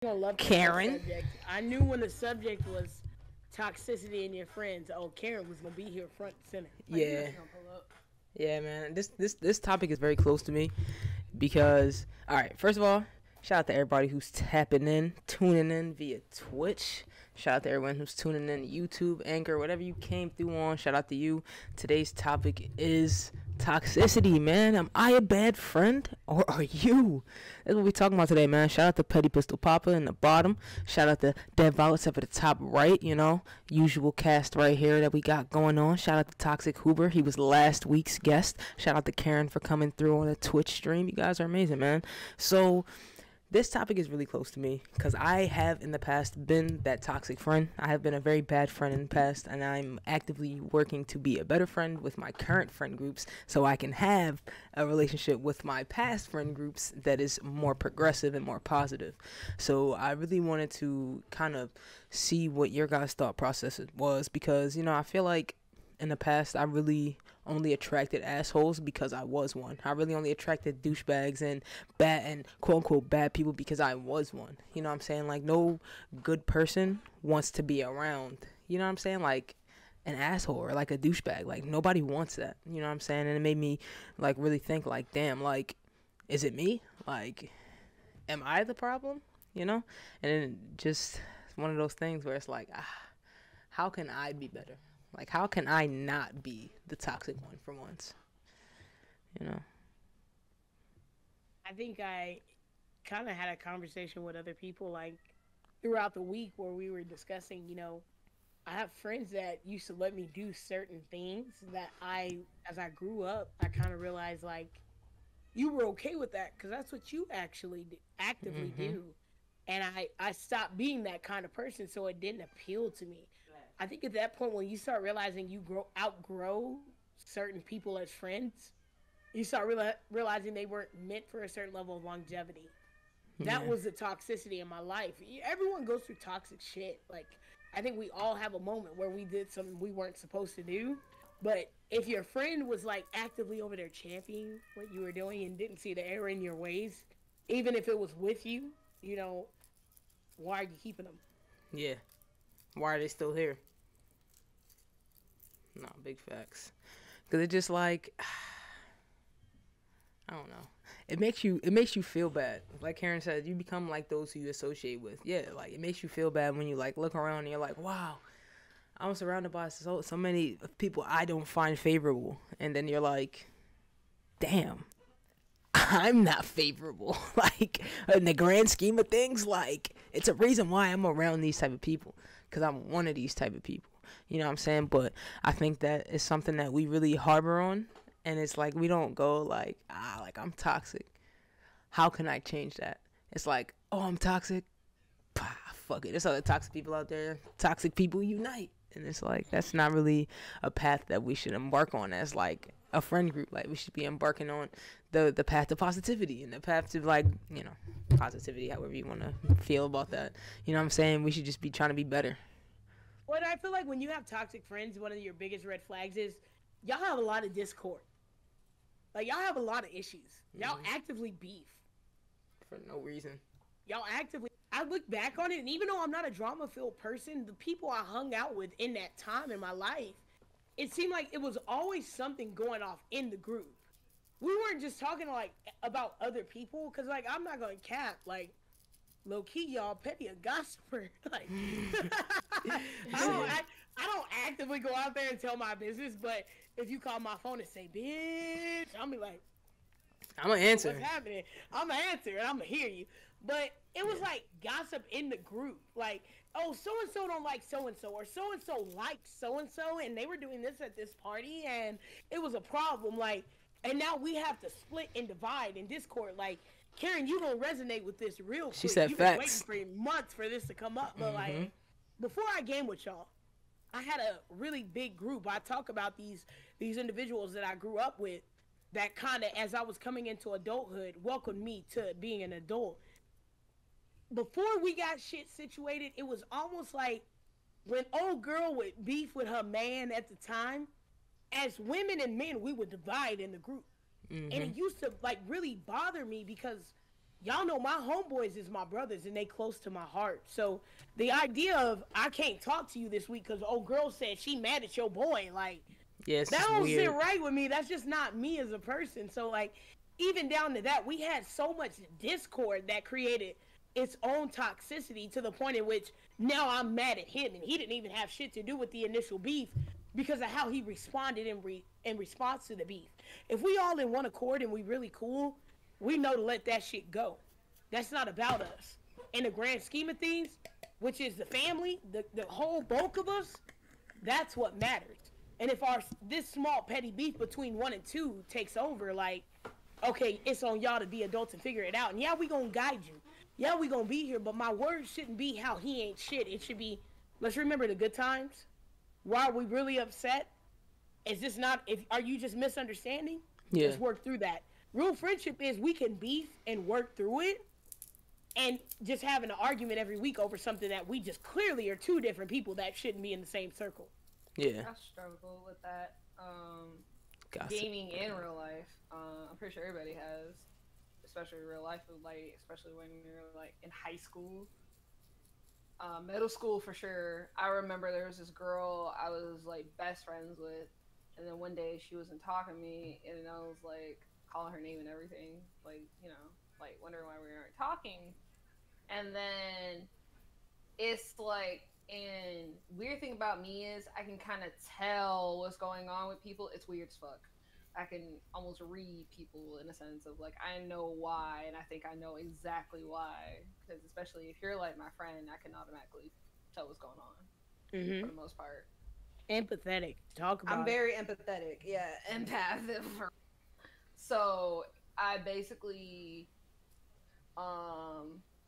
I love the Karen. subject. I knew when the subject was toxicity in your friends. Oh, Karen was gonna be here front and center. Like, you know Yeah, she gonna pull up. yeah, man. This topic is very close to me because, all right, first of all, shout out to everybody who's tapping in, tuning in via Twitch. Shout out to everyone who's tuning in YouTube, Anchor, whatever you came through on. Shout out to you. Today's topic is toxicity, man. Am I a bad friend or are you? That's what we're talking about today, man. Shout out to Petty Pistol Papa in the bottom. Shout out to DeadViolets up at the top right, usual cast right here that we got going on. Shout out to Toxic Huber. He was last week's guest. Shout out to Karen for coming through on the Twitch stream. You guys are amazing, man. So, this topic is really close to me because I have in the past been that toxic friend. I have been a very bad friend in the past, and I'm actively working to be a better friend with my current friend groups so I can have a relationship with my past friend groups that is more progressive and more positive. So I really wanted to kind of see what your guys' thought process was because, I feel like in the past I really only attracted assholes because I was one. I really only attracted douchebags and bad and quote unquote bad people because I was one. You know what I'm saying? Like no good person wants to be around. You know what I'm saying? Like an asshole or like a douchebag. Like nobody wants that. You know what I'm saying? And it made me like really think like, damn, like is it me? Like am I the problem? You know? And then just one of those things where it's like, how can I be better? Like, how can I not be the toxic one for once? You know? I think I kind of had a conversation with other people like throughout the week where we were discussing, I have friends that used to let me do certain things that as I grew up, I kind of realized like you were okay with that because that's what you actually actively Mm-hmm. do. And I stopped being that kind of person, so it didn't appeal to me. I think at that point when you start realizing you outgrow certain people as friends, you start realizing they weren't meant for a certain level of longevity. That Yeah. was the toxicity in my life. Everyone goes through toxic shit. Like I think we all have a moment where we did something we weren't supposed to do. But if your friend was like actively over there championing what you were doing and didn't see the error in your ways, even if it was with you, you know, why are you keeping them? Yeah. Why are they still here? No, big facts. Because it just like, I don't know. It makes you feel bad. Like Karen said, you become like those who you associate with. Yeah, like it makes you feel bad when you like look around and you're like, wow, I'm surrounded by so many people I don't find favorable. And then you're like, damn, I'm not favorable. Like in the grand scheme of things, like it's a reason why I'm around these type of people because I'm one of these type of people. You know what I'm saying? But I think that is something that we really harbor on, and it's like we don't go like like I'm toxic. How can I change that? It's like oh I'm toxic. Pah, fuck it. There's other toxic people out there. Toxic people unite. And it's like that's not really a path that we should embark on as like a friend group. Like we should be embarking on the path to positivity and the path to like, positivity, however you wanna feel about that. You know what I'm saying? We should just be trying to be better. But I feel like when you have toxic friends, one of your biggest red flags is y'all have a lot of discord. Like y'all have a lot of issues. Y'all Hmm. actively beef. For no reason. Y'all actively. I look back on it, and even though I'm not a drama filled person, the people I hung out with in that time in my life, it seemed like it was always something going off in the group. We weren't just talking like about other people, cause like I'm not gonna cap like low key y'all petty a gossiper. Like I don't Yeah. act, I don't actively go out there and tell my business, but if you call my phone and say bitch, I'll be like, I'm gonna what's answer. happening? I'm gonna answer and I'm gonna hear you. But it was Yeah. like gossip in the group, like oh so and so don't like so and so, or so and so liked so and so, and they were doing this at this party, and it was a problem. Like, and now we have to split and divide in Discord. Like, Karen, you gonna resonate with this real She quick. said You've been waiting facts. for months for this to come up, but Hmm. like before I game with y'all, I had a really big group. I talk about these individuals that I grew up with that kind of, as I was coming into adulthood, welcomed me to being an adult. Before we got shit situated, it was almost like when old girl would beef with her man at the time, as women and men, we would divide in the group. And Hmm. it used to like really bother me because y'all know my homeboys is my brothers and they close to my heart. So the idea of I can't talk to you this week because old girl said she mad at your boy, like, Yeah, it's that just don't weird. sit right with me. That's just not me as a person. So like, even down to that, we had so much discord that created its own toxicity to the point in which now I'm mad at him and he didn't even have shit to do with the initial beef because of how he responded in response to the beef. If we all in one accord and we really cool, we know to let that shit go. That's not about us. In the grand scheme of things, which is the family, the whole bulk of us, that's what matters. And if our this small petty beef between 1 and 2 takes over, like, okay, it's on y'all to be adults and figure it out. And yeah, we gonna guide you. Yeah, we gonna be here, but my words shouldn't be how he ain't shit. It should be, let's remember the good times. Why are we really upset? Is this not, if are you just misunderstanding? Yeah. Let's work through that. Real friendship is we can beef and work through it and just having an argument every week over something that we just clearly are two different people that shouldn't be in the same circle. Yeah. I struggle with that. Gossip. Gaming in real life. I'm pretty sure everybody has, especially real life, like especially when you're like in high school, middle school for sure. I remember there was this girl I was like best friends with, and then one day she wasn't talking to me, and I was like calling her name and everything, like, you know, like wondering why we weren't talking, and then it's like. And weird thing about me is I can kind of tell what's going on with people. It's weird as fuck. I can almost read people in a sense of like, I know why, and I think I know exactly why. Because especially if you're like my friend, I can automatically tell what's going on for the most part. Empathetic. Talk about I'm very empathetic. Yeah, empath. So I basically,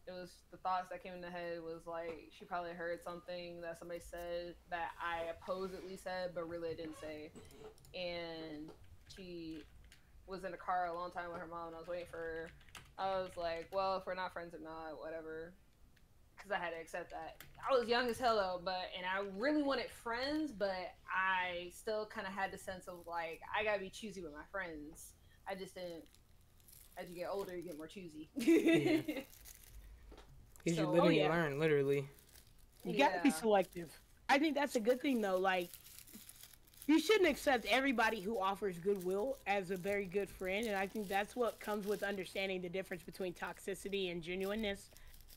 it was the thoughts that came in the head was like she probably heard something that somebody said that I supposedly said but really I didn't say, and she was in a car a long time with her mom and I was waiting for her. I was like, well, if we're not friends or not, whatever, because I had to accept that. I was young as hell though, and I really wanted friends, but I still kind of had the sense of like I gotta be choosy with my friends. I just didn't. As you get older, you get more choosy. Yeah. Because you live and you learn, literally. You gotta be selective. I think that's a good thing, though. Like, you shouldn't accept everybody who offers goodwill as a very good friend, and I think that's what comes with understanding the difference between toxicity and genuineness,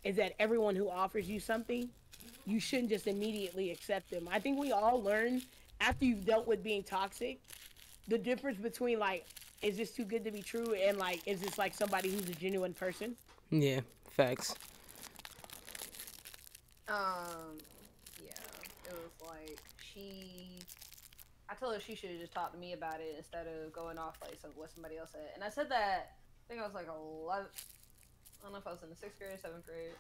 is that everyone who offers you something, you shouldn't just immediately accept them. I think we all learn, after you've dealt with being toxic, the difference between, like, is this too good to be true, and, like, is this, like, somebody who's a genuine person? Yeah, facts. Yeah, it was like I told her she should have just talked to me about it instead of going off like what somebody else said. And I said that, I think I was like 11, I don't know if I was in the 6th grade or 7th grade,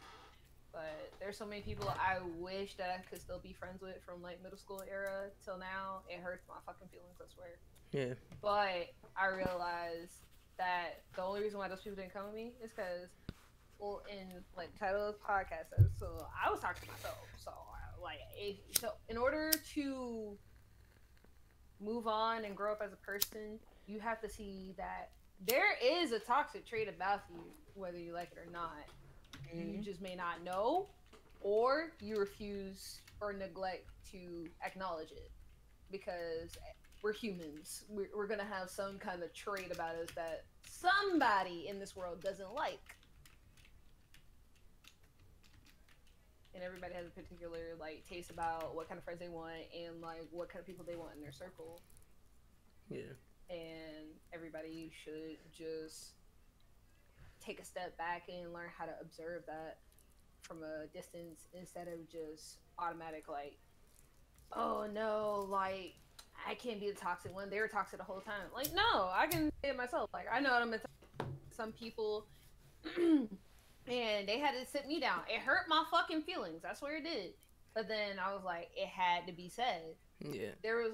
but there's so many people I wish that I could still be friends with from like middle school era till now. It hurts my fucking feelings, I swear. Yeah. But I realized that the only reason why those people didn't come with me is because, well, in like the title of the podcast, so I was talking to myself. So like, in order to move on and grow up as a person, you have to see that there is a toxic trait about you, whether you like it or not. Mm-hmm. You just may not know, or you refuse or neglect to acknowledge it, because we're humans. We're gonna have some kind of trait about us that somebody in this world doesn't like. And everybody has a particular like taste about what kind of friends they want and like what kind of people they want in their circle. Yeah. And everybody should just take a step back and learn how to observe that from a distance instead of just automatic like, oh no, like I can't be the toxic one. They were toxic the whole time. Like, no, I can say it myself. Like, I know I'm some people and they had to sit me down. It hurt my fucking feelings. I swear it did. But then I was like, it had to be said. Yeah. There was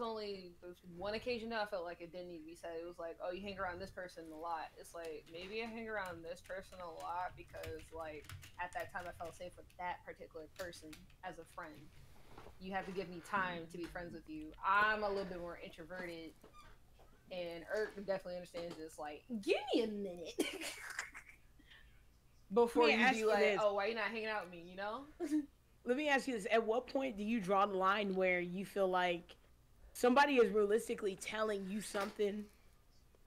one occasion that I felt like it didn't need to be said. It was like, oh, you hang around this person a lot. It's like, maybe I hang around this person a lot because, like, at that time I felt safe with that particular person as a friend. You have to give me time to be friends with you. I'm a little bit more introverted. And Irk definitely understands this. Like, give me a minute. before Let me you ask be you like, this. oh, why you not hanging out with me? You know? Let me ask you this. At what point do you draw the line where you feel like somebody is realistically telling you something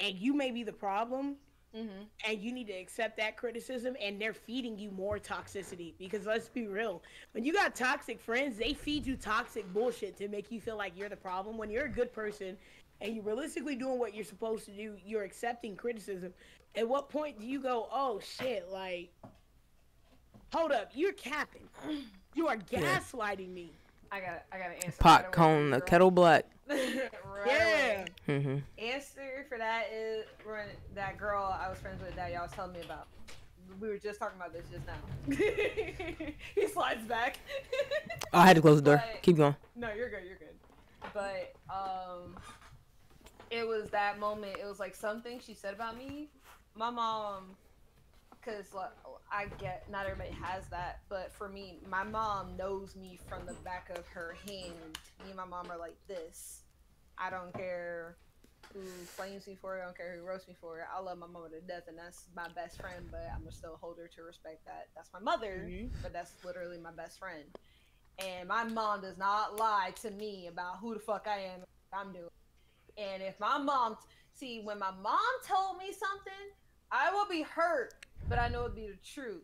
and you may be the problem Mm-hmm. and you need to accept that criticism and they're feeding you more toxicity? Because let's be real, when you got toxic friends, they feed you toxic bullshit to make you feel like you're the problem. When you're a good person and you're realistically doing what you're supposed to do, you're accepting criticism. At what point do you go, oh shit, like, hold up, you're capping, you are Yeah. gaslighting me? I got an answer right Pot away for calling you, the girl. kettle black. Right Yeah. away. Mm-hmm. Answer for that is when that girl I was friends with that y'all was telling me about. We were just talking about this just now. He slides back. Oh, I had to close the door. But- Keep going. No, you're good. You're good. But it was that moment. It was like something she said about me. My mom, because like, I get not everybody has that, but for me, my mom knows me from the back of her hand. Me and my mom are like this. I don't care who flames me for it. I don't care who roasts me for it. I love my mama to death, and that's my best friend. But I'm gonna still hold her to respect that. That's my mother, but that's literally my best friend. And my mom does not lie to me about who the fuck I am, what I'm doing. And if my mom, see, when my mom told me something, I will be hurt, but I know it'd be the truth.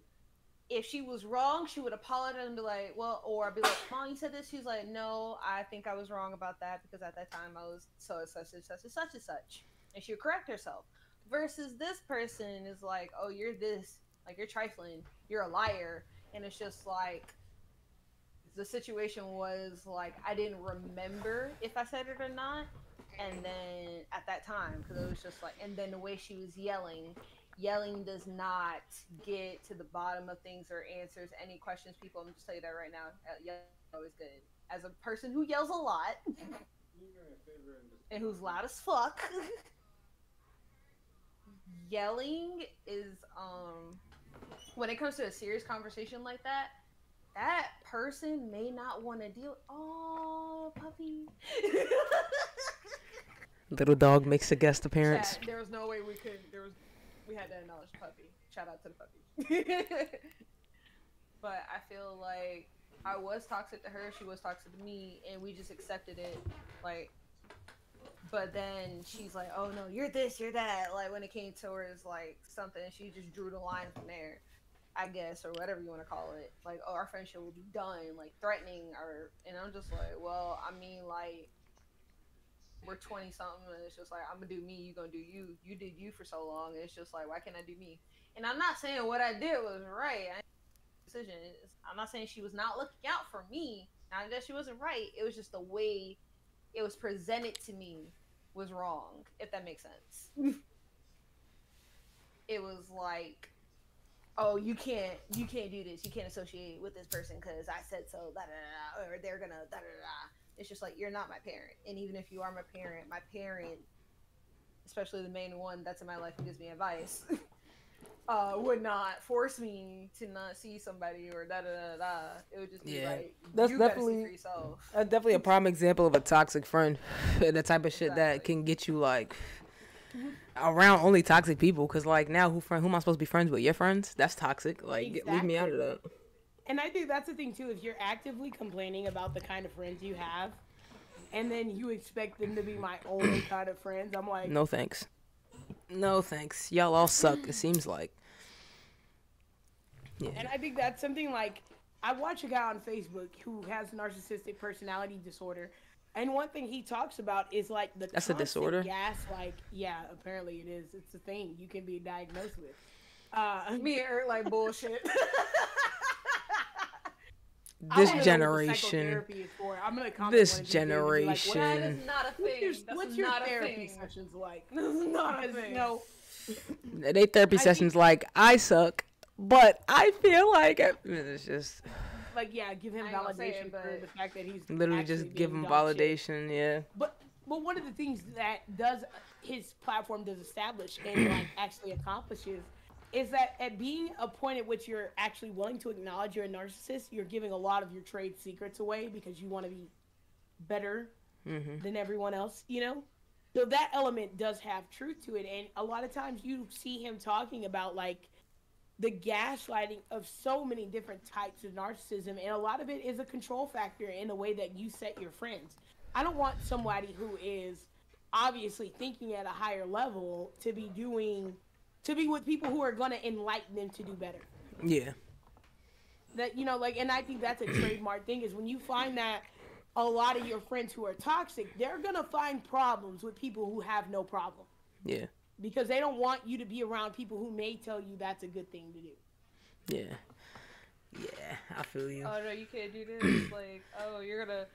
If she was wrong, she would apologize and be like, well, or I'd be like, Mom, you said this? She's like, no, I think I was wrong about that because at that time I was so such and such and such and such. And she would correct herself. Versus this person is like, oh, you're this, like, you're trifling, you're a liar. And it's just like, the situation was like, I didn't remember if I said it or not. And then at that time, because it was just like, and then the way she was yelling does not get to the bottom of things or answers any questions. People, I'm just tell you that right now. Yelling is always good. As a person who yells a lot and who's loud as fuck, yelling is when it comes to a serious conversation like that, that person may not want to deal. Oh, puppy. Little dog makes a guest appearance. Chat, there was no way we could. We had to acknowledge puppy. Shout out to the puppy. But I feel like I was toxic to her. She was toxic to me, and we just accepted it. Like, but then she's like, "Oh no, you're this, you're that." Like when it came towards like something, she just drew the line from there, I guess, or whatever you want to call it. Like, oh, our friendship will be done, like threatening, or and I'm just like, well, I mean, like. We're 20 something, and it's just like, I'm gonna do me, you gonna do you. You did you for so long, and it's just like, why can't I do me? And I'm not saying what I did was right. I'm not saying she was not looking out for me. Not that she wasn't right. It was just the way it was presented to me was wrong, if that makes sense. It was like, oh, you can't do this. You can't associate with this person because I said so, da, da, da, or they're gonna da da da. It's just like, you're not my parent. And even if you are my parent, especially the main one that's in my life who gives me advice, would not force me to not see somebody or da da da da. It would just be like, that's you definitely gotta see for yourself. That's definitely a prime example of a toxic friend. The type of shit that Exactly. can get you like around only toxic people. Cause like now, who am I supposed to be friends with? Your friends? That's toxic. Like leave me out of that. And I think that's the thing too. If you're actively complaining about the kind of friends you have, and then you expect them to be my only kind of friends, I'm like, No thanks. No thanks. Y'all all suck. It seems like. Yeah. And I think that's something like, I watch a guy on Facebook who has narcissistic personality disorder, and one thing he talks about is like the That's a constant disorder? gas. Like, yeah, apparently it is. It's a thing you can be diagnosed with. Me and her like bullshit. This I wanna know what generation. psychotherapy is for. I'm gonna comment This one of these days and be like, generation. That is not a thing. That's what's your not a therapy thing. sessions like? That's not a Because, thing. you know, They therapy sessions like I suck, but I feel like it's just like, yeah, give him I ain't gonna say validation it, for but- the fact that he's literally actually just give being them dog shit. validation. Yeah. But one of the things that his platform does establish and like actually accomplishes is that at being a point at which you're actually willing to acknowledge you're a narcissist, you're giving a lot of your trade secrets away because you want to be better than everyone else, you know? So that element does have truth to it. And a lot of times you see him talking about like the gaslighting of so many different types of narcissism, and a lot of it is a control factor in the way that you set your friends. I don't want somebody who is obviously thinking at a higher level to be with people who are going to enlighten them to do better. Yeah. That, you know, like, and I think that's a trademark thing, is when you find that a lot of your friends who are toxic, they're going to find problems with people who have no problem. Yeah. Because they don't want you to be around people who may tell you that's a good thing to do. Yeah. Yeah, I feel you. Oh no, you can't do this. Like, oh, you're gonna.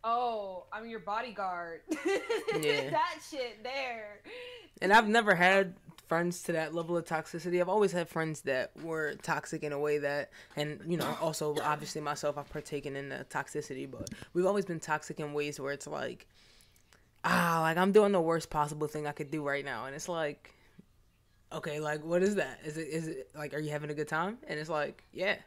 Oh, I'm your bodyguard. Yeah. That shit there. And I've never had friends to that level of toxicity. I've always had friends that were toxic in a way that, and you know, also obviously myself, I've partaken in the toxicity, but we've always been toxic in ways where it's like, like I'm doing the worst possible thing I could do right now, and it's like, okay, like what is that? Is it like, are you having a good time? And it's like, yeah.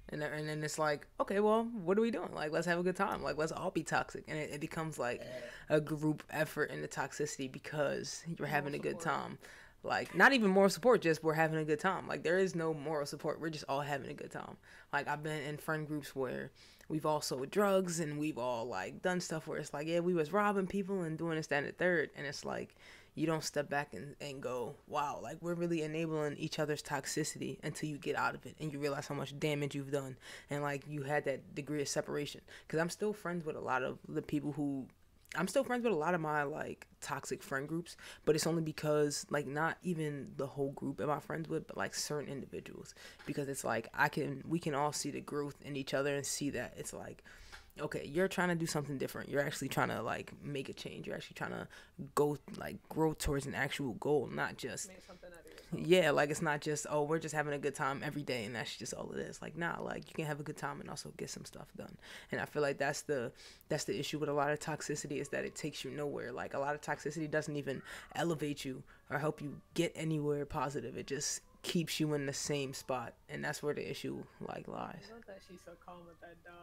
And then it's like, okay, well, what are we doing? Like, let's have a good time. Like, let's all be toxic. And it becomes like a group effort in the toxicity because you're having a good time. Like, not even moral support, just we're having a good time. Like, there is no moral support. We're just all having a good time. Like, I've been in friend groups where we've all sold drugs and we've all, like, done stuff where it's like, yeah, we was robbing people and doing this, that, and the third. And it's like, you don't step back and go, wow, like, we're really enabling each other's toxicity until you get out of it and you realize how much damage you've done. And, like, you had that degree of separation. Because I'm still friends with a lot of the people who... I'm still friends with a lot of my, like, toxic friend groups, but it's only because, like, not even the whole group am I friends with, but, like, certain individuals. Because it's like, we can all see the growth in each other and see that it's like, okay, you're trying to do something different. You're actually trying to, like, make a change. You're actually trying to go, like, grow towards an actual goal, not just... Make something out of yourself. Yeah, like, it's not just, oh, we're just having a good time every day, and that's just all it is. Like, nah, like, you can have a good time and also get some stuff done. And I feel like that's the issue with a lot of toxicity, is that it takes you nowhere. Like, a lot of toxicity doesn't even elevate you or help you get anywhere positive. It just keeps you in the same spot, and that's where the issue, like, lies. I love that she's so calm with that dog.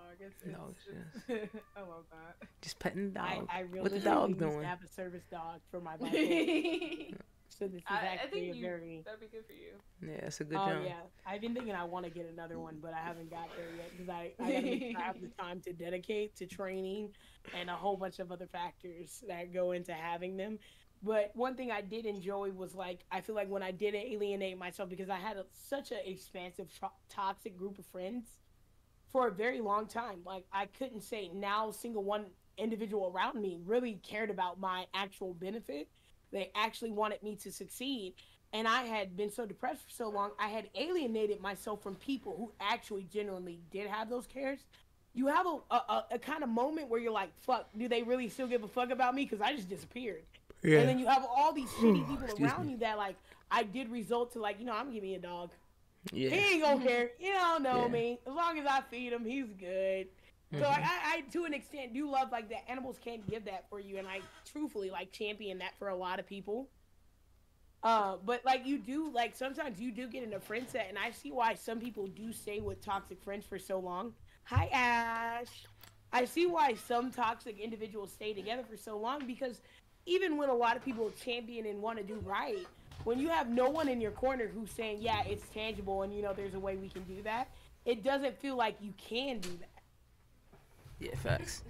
I love that. Just petting the dog. I really what the dog used to doing? have a service dog for my bipolar. So this is I actually think a very... that'd be good for you. Yeah, it's a good Oh job. yeah, I've been thinking I want to get another one, but I haven't got there yet because I have the time to dedicate to training and a whole bunch of other factors that go into having them. But one thing I did enjoy was, like, I feel like when I did alienate myself, because I had such an expansive, toxic group of friends for a very long time. Like, I couldn't say now single one individual around me really cared about my actual benefit. They actually wanted me to succeed. And I had been so depressed for so long, I had alienated myself from people who actually genuinely did have those cares. You have a kind of moment where you're like, fuck, do they really still give a fuck about me? Because I just disappeared. Yeah. And then you have all these shitty people around you that, like, I did result to, like, you know, I'm giving you a dog. Yeah. He ain't gonna care. You don't know me. As long as I feed him, he's good. Mm-hmm. So I, to an extent, do love, like, that animals can't give that for you. And I truthfully, like, champion that for a lot of people. But, like, you do, like, sometimes you do get in a friend set. And I see why some people do stay with toxic friends for so long. Hi, Ash. I see why some toxic individuals stay together for so long, because even when a lot of people champion and want to do right, when you have no one in your corner who's saying, yeah, it's tangible and, you know, there's a way we can do that, it doesn't feel like you can do that. Yeah, facts.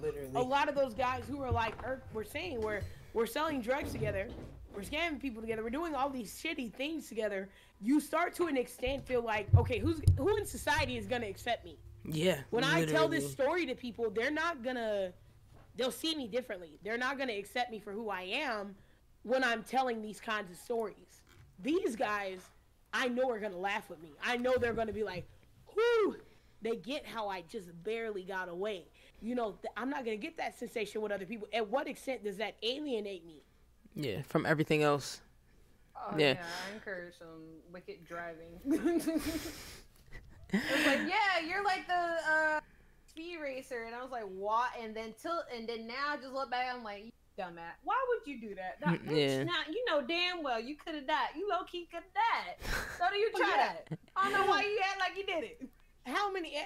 Literally. A lot of those guys who are like, we're saying, we're selling drugs together, we're scamming people together, we're doing all these shitty things together, you start to an extent feel like, okay, who in society is going to accept me? Yeah. When literally. I tell this story to people, they'll see me differently. They're not going to accept me for who I am when I'm telling these kinds of stories. These guys, I know are going to laugh with me. I know they're going to be like, whoo, they get how I just barely got away. You know, I'm not going to get that sensation with other people. At what extent does that alienate me? Yeah, from everything else. Oh, yeah. I encourage some wicked driving. It's like, yeah, you're like the speed racer, and I was like, what? And then now I just look back, I'm like, you dumbass. Why would you do that? Not, you know damn well you could have died. You low key could have died. So do you try that? I don't know why you act like you did it.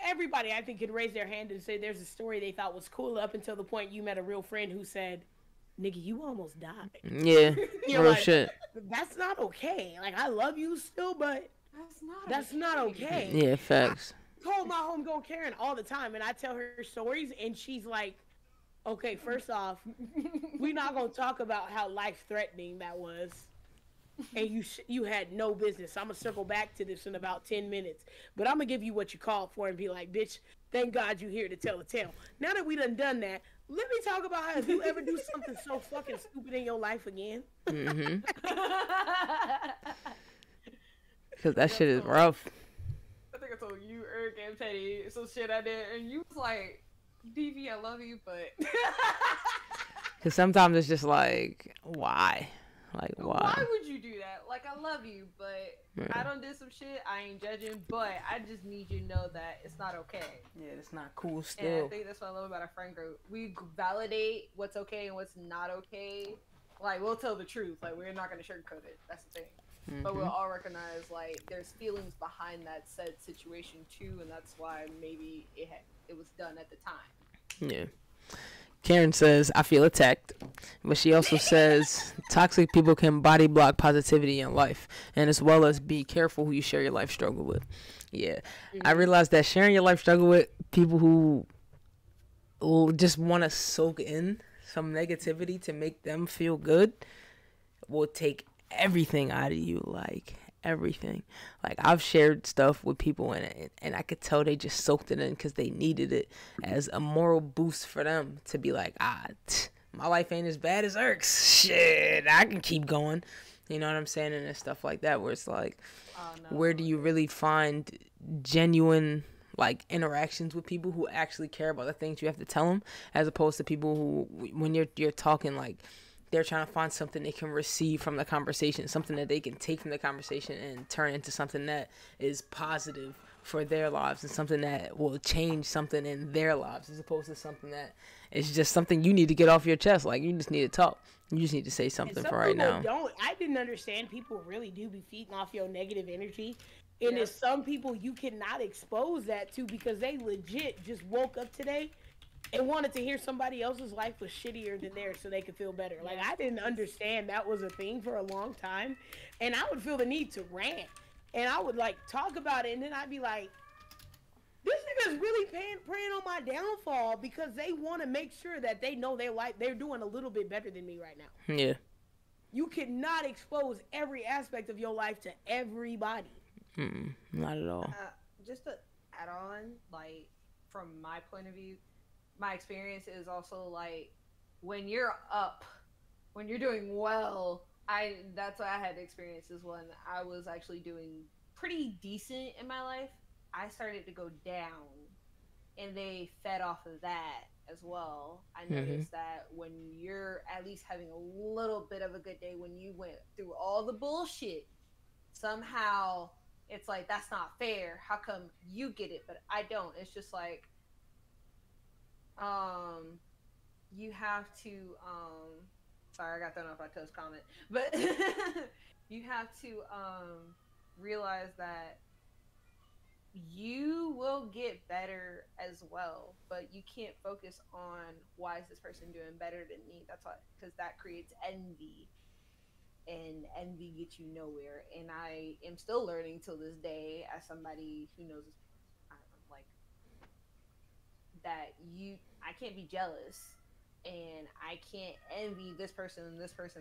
Everybody I think could raise their hand and say there's a story they thought was cool up until the point you met a real friend who said, nigga, you almost died. Yeah, You're real like, shit. that's not okay. Like, I love you still, but that's not okay. Yeah, facts. I told my homegirl Karen all the time, and I tell her stories, and she's like, okay, first off, we're not gonna talk about how life threatening that was, and you had no business. I'm gonna circle back to this in about 10 minutes, but I'm gonna give you what you called for and be like, bitch, thank God you here to tell the tale. Now that we done that, let me talk about how if you ever do something so fucking stupid in your life again. Because that shit is rough. I think I told you, Eric, and Teddy some shit I did, and you was like, DV, I love you, but... Because sometimes it's just like, why? Like, why? Why would you do that? Like, I love you, but I done did some shit. I ain't judging, but I just need you to know that it's not okay. Yeah, it's not cool still. And I think that's what I love about our friend group. We validate what's okay and what's not okay. Like, we'll tell the truth. Like, we're not going to sugarcoat it. That's the thing. But we'll all recognize, like, there's feelings behind that said situation, too, and that's why maybe it was done at the time. Yeah. Karen says, I feel attacked. But she also says, toxic people can body block positivity in life, and as well as be careful who you share your life struggle with. Yeah. I realized that sharing your life struggle with people who just want to soak in some negativity to make them feel good will take everything out of you, like everything. Like, I've shared stuff with people and I could tell they just soaked it in because they needed it as a moral boost for them to be like, my life ain't as bad as Eric's. Shit, I can keep going. You know what I'm saying? And it's stuff like that where it's like, where do you really find genuine like interactions with people who actually care about the things you have to tell them, as opposed to people who, when you're talking, like, they're trying to find something they can receive from the conversation, something that they can take from the conversation and turn into something that is positive for their lives and something that will change something in their lives, as opposed to something that is just something you need to get off your chest. Like, you just need to talk. You just need to say something for right now. I didn't understand people really do be feeding off your negative energy. And there's some people you cannot expose that to because they legit just woke up today and wanted to hear somebody else's life was shittier than theirs so they could feel better. Like, I didn't understand that was a thing for a long time. And I would feel the need to rant. And I would, like, talk about it. And then I'd be like, this nigga's really preying on my downfall because they want to make sure that they know they're doing a little bit better than me right now. Yeah. You cannot expose every aspect of your life to everybody. Not at all. Just to add on, like, from my point of view, my experience is also like when you're up, when you're doing well, that's what I had experiences when I was actually doing pretty decent in my life. I started to go down and they fed off of that as well. I noticed that when you're at least having a little bit of a good day, when you went through all the bullshit, somehow it's like, that's not fair. How come you get it but I don't? It's just like, you have to, sorry, I got thrown off my toast comment, but you have to, realize that you will get better as well, but you can't focus on why is this person doing better than me. That's why, because that creates envy, and envy gets you nowhere. And I am still learning till this day, as somebody who knows, like, that I can't be jealous and I can't envy this person and this person,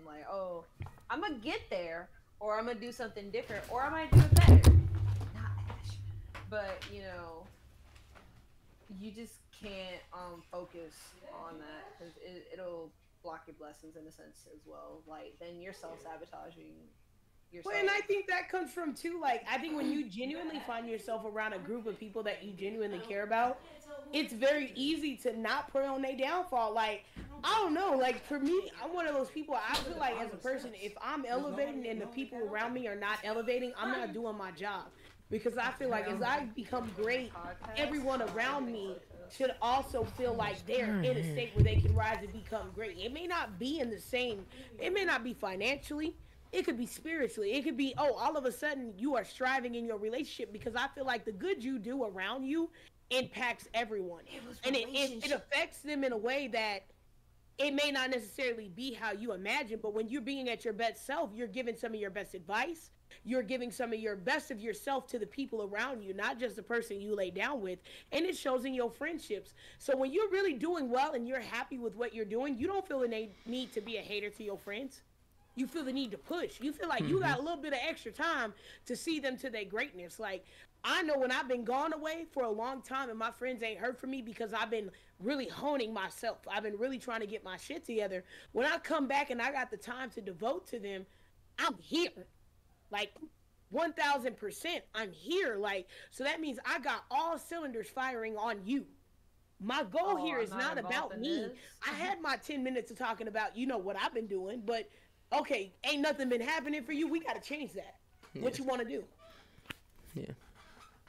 like, oh, I'm gonna get there, or I'm gonna do something different, or I might do it better. Not Ash. But, you know, you just can't focus on that because it'll block your blessings in a sense as well. Like, then you're self-sabotaging yourself. Well, and I think that comes from, too, like, I think when you genuinely find yourself around a group of people that you genuinely care about, it's very easy to not prey on their downfall. Like, I don't know, like, for me, I'm one of those people, I feel like as a person, if I'm elevating and the people around me are not elevating, I'm not doing my job. Because I feel like as I become great, everyone around me should also feel like they're in a state where they can rise and become great. It may not be in the same, it may not be financially, it could be spiritually. It could be, all of a sudden you are striving in your relationship, because I feel like the good you do around you impacts everyone. And it affects them in a way that it may not necessarily be how you imagine, but when you're being at your best self, you're giving some of your best advice. You're giving some of your best of yourself to the people around you, not just the person you lay down with. And it shows in your friendships. So when you're really doing well and you're happy with what you're doing, you don't feel the need to be a hater to your friends. You feel the need to push. You feel like you Mm-hmm. got a little bit of extra time to see them to their greatness. Like, I know when I've been gone away for a long time and my friends ain't heard from me because I've been really honing myself. I've been really trying to get my shit together. When I come back and I got the time to devote to them, I'm here. Like, 1000%, I'm here. Like, so that means I got all cylinders firing on you. My goal Oh, here I'm is not not involved about in me. this. I had my 10 minutes of talking about, what I've been doing, but okay, ain't nothing been happening for you. We got to change that. Yeah. What you want to do? Yeah.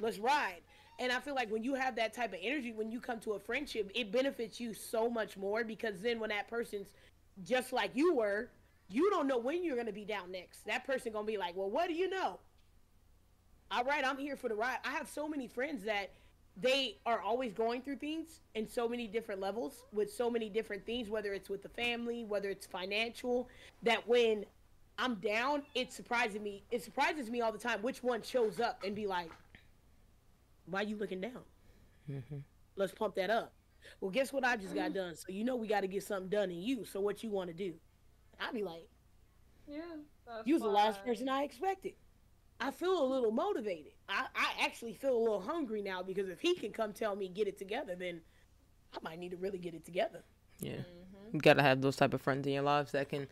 Let's ride. And I feel like when you have that type of energy, when you come to a friendship, it benefits you so much more because then when that person's just like you were, you don't know when you're going to be down next. That person going to be like, well, what do you know? All right, I'm here for the ride. I have so many friends that they are always going through things in so many different levels with so many different things, whether it's with the family, whether it's financial, that when I'm down, it surprises me. It surprises me all the time which one shows up and be like, why you looking down? Mm-hmm. Let's pump that up. Well, guess what I just got done? So we got to get something done in you. So what you want to do? I'd be like, Yeah, that's you was the last why. person I expected. I feel a little motivated. I actually feel a little hungry now because if he can come tell me get it together, then I might need to really get it together. Yeah. Mm-hmm. You gotta have those type of friends in your lives that can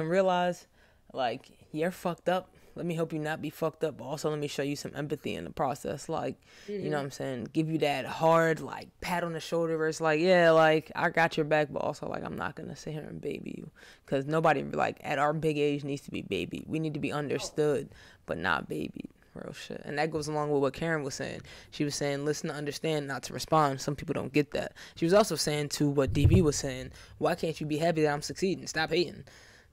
realize, like, you're fucked up. Let me help you not be fucked up, but also let me show you some empathy in the process. Like, you know what I'm saying? Give you that hard, like, pat on the shoulder where it's like, yeah, like, I got your back, but also, like, I'm not gonna sit here and baby you. Because nobody, like, at our big age needs to be babied. We need to be understood, but not babied. Real shit. And that goes along with what Karen was saying. She was saying, listen to understand, not to respond. Some people don't get that. She was also saying to what DV was saying, why can't you be happy that I'm succeeding? Stop hating.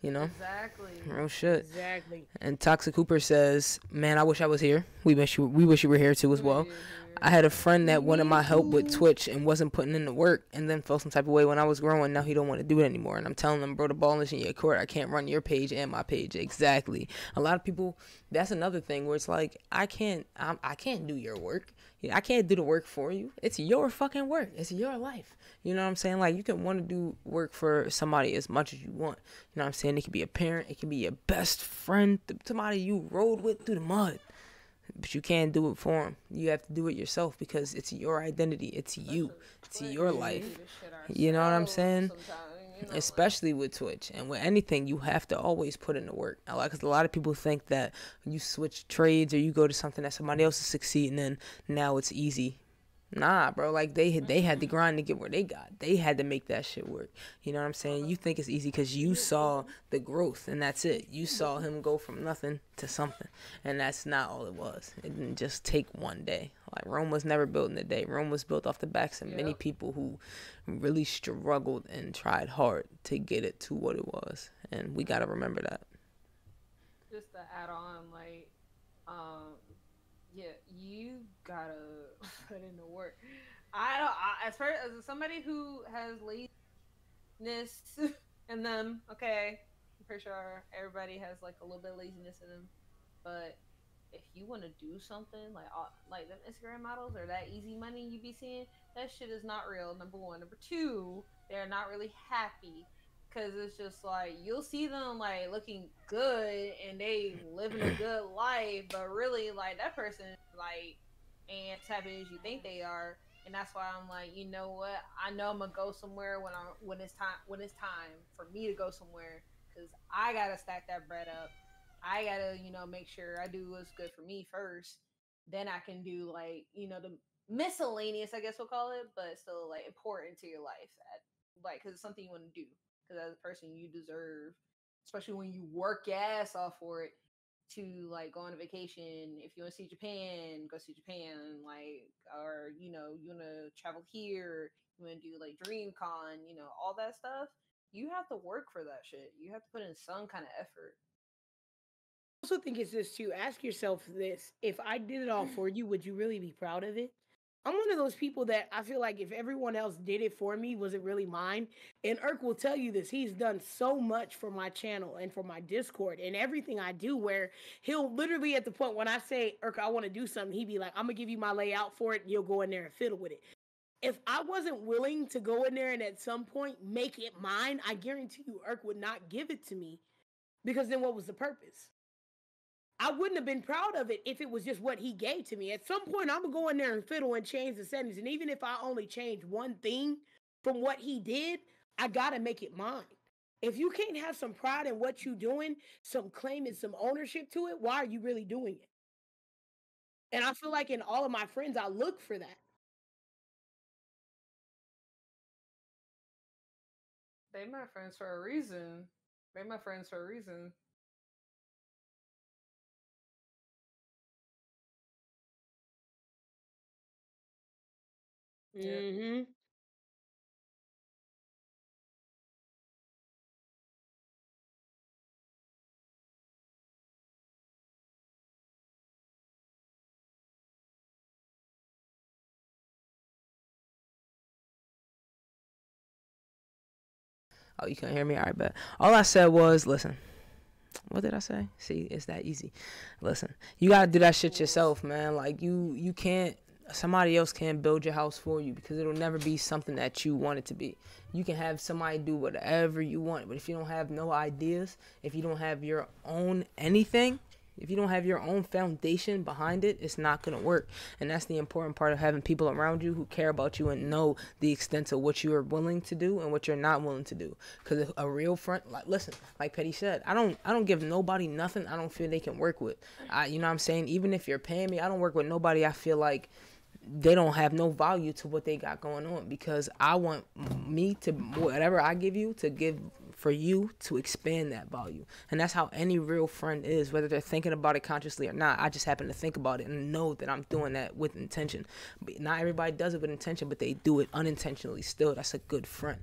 You know? Exactly. Real shit. Exactly. And Toxic Cooper says, man, I wish I was here. We wish you were here too as well. I had a friend that wanted my help with Twitch and wasn't putting in the work and then felt some type of way when I was growing. Now he don't want to do it anymore. And I'm telling him, bro, the ball is in your court. I can't run your page and my page. Exactly. A lot of people, that's another thing where it's like, I can't do your work. I can't do the work for you. It's your fucking work. It's your life. You know what I'm saying? Like, you can want to do work for somebody as much as you want. You know what I'm saying? It could be a parent. It could be your best friend. Somebody you rode with through the mud. But you can't do it for them. You have to do it yourself because it's your identity. It's you. It's your life. You know what I'm saying? Especially with Twitch and with anything, you have to always put in the work. Because a lot of people think that you switch trades or you go to something that somebody else is succeeding in, now it's easy. Nah, bro. Like they had to grind to get where they got. They had to make that shit work. You know what I'm saying? You think it's easy because you saw the growth and that's it. You saw him go from nothing to something, and that's not all it was. It didn't just take one day. Like Rome was never built in a day. Rome was built off the backs of many people who really struggled and tried hard to get it to what it was, and we gotta remember that. Just to add on, like, um, yeah, you gotta put in the work. I don't. As far as somebody who has laziness in them, okay, I'm pretty sure everybody has like a little bit of laziness in them. But if you want to do something like them Instagram models or that easy money you be seeing, that shit is not real. Number one. Number two, they're not really happy because it's just like you'll see them like looking good and they living a good life, but really like that person like ain't as happy as you think they are. And that's why I'm like, you know what? I know I'm gonna go somewhere when it's time for me to go somewhere because I gotta stack that bread up. I gotta, make sure I do what's good for me first. Then I can do like, the miscellaneous, I guess we'll call it, but still like important to your life. Because it's something you want to do. Because as a person, you deserve, especially when you work your ass off for it, to like go on a vacation. If you want to see Japan, go see Japan. Like, or you want to travel here. You want to do like DreamCon. All that stuff. You have to work for that shit. You have to put in some kind of effort. I also think it's this too. Ask yourself this: if I did it all for you, would you really be proud of it? I'm one of those people that I feel like if everyone else did it for me, was it really mine? And Irk will tell you this. He's done so much for my channel and for my Discord and everything I do, where he'll literally at the point when I say, Irk, I want to do something, he'd be like, I'm gonna give you my layout for it, and you'll go in there and fiddle with it. If I wasn't willing to go in there and at some point make it mine, I guarantee you Irk would not give it to me, because then what was the purpose? I wouldn't have been proud of it if it was just what he gave to me. At some point, I'm gonna go in there and fiddle and change the settings. And even if I only change one thing from what he did, I gotta make it mine. If you can't have some pride in what you're doing, some claim and some ownership to it, why are you really doing it? And I feel like in all of my friends, I look for that. They my friends for a reason. They my friends for a reason. Yeah. Mm-hmm. Oh, you can't hear me? All right, but all I said was, listen. What did I say? See, it's that easy. Listen, you gotta do that shit yourself, man. Like you can't. Somebody else can't build your house for you, because it'll never be something that you want it to be. You can have somebody do whatever you want, but if you don't have no ideas, if you don't have your own anything, if you don't have your own foundation behind it, it's not going to work. And that's the important part of having people around you who care about you and know the extent of what you are willing to do and what you're not willing to do. Because a real friend, like, listen, like Petty said, I don't give nobody nothing I don't feel they can work with. You know what I'm saying? Even if you're paying me, I don't work with nobody I feel like they don't have no value to what they got going on, because I want me to, whatever I give you, to give for you to expand that value. And that's how any real friend is, whether they're thinking about it consciously or not. I just happen to think about it and know that I'm doing that with intention. But not everybody does it with intention, but they do it unintentionally still. That's a good friend.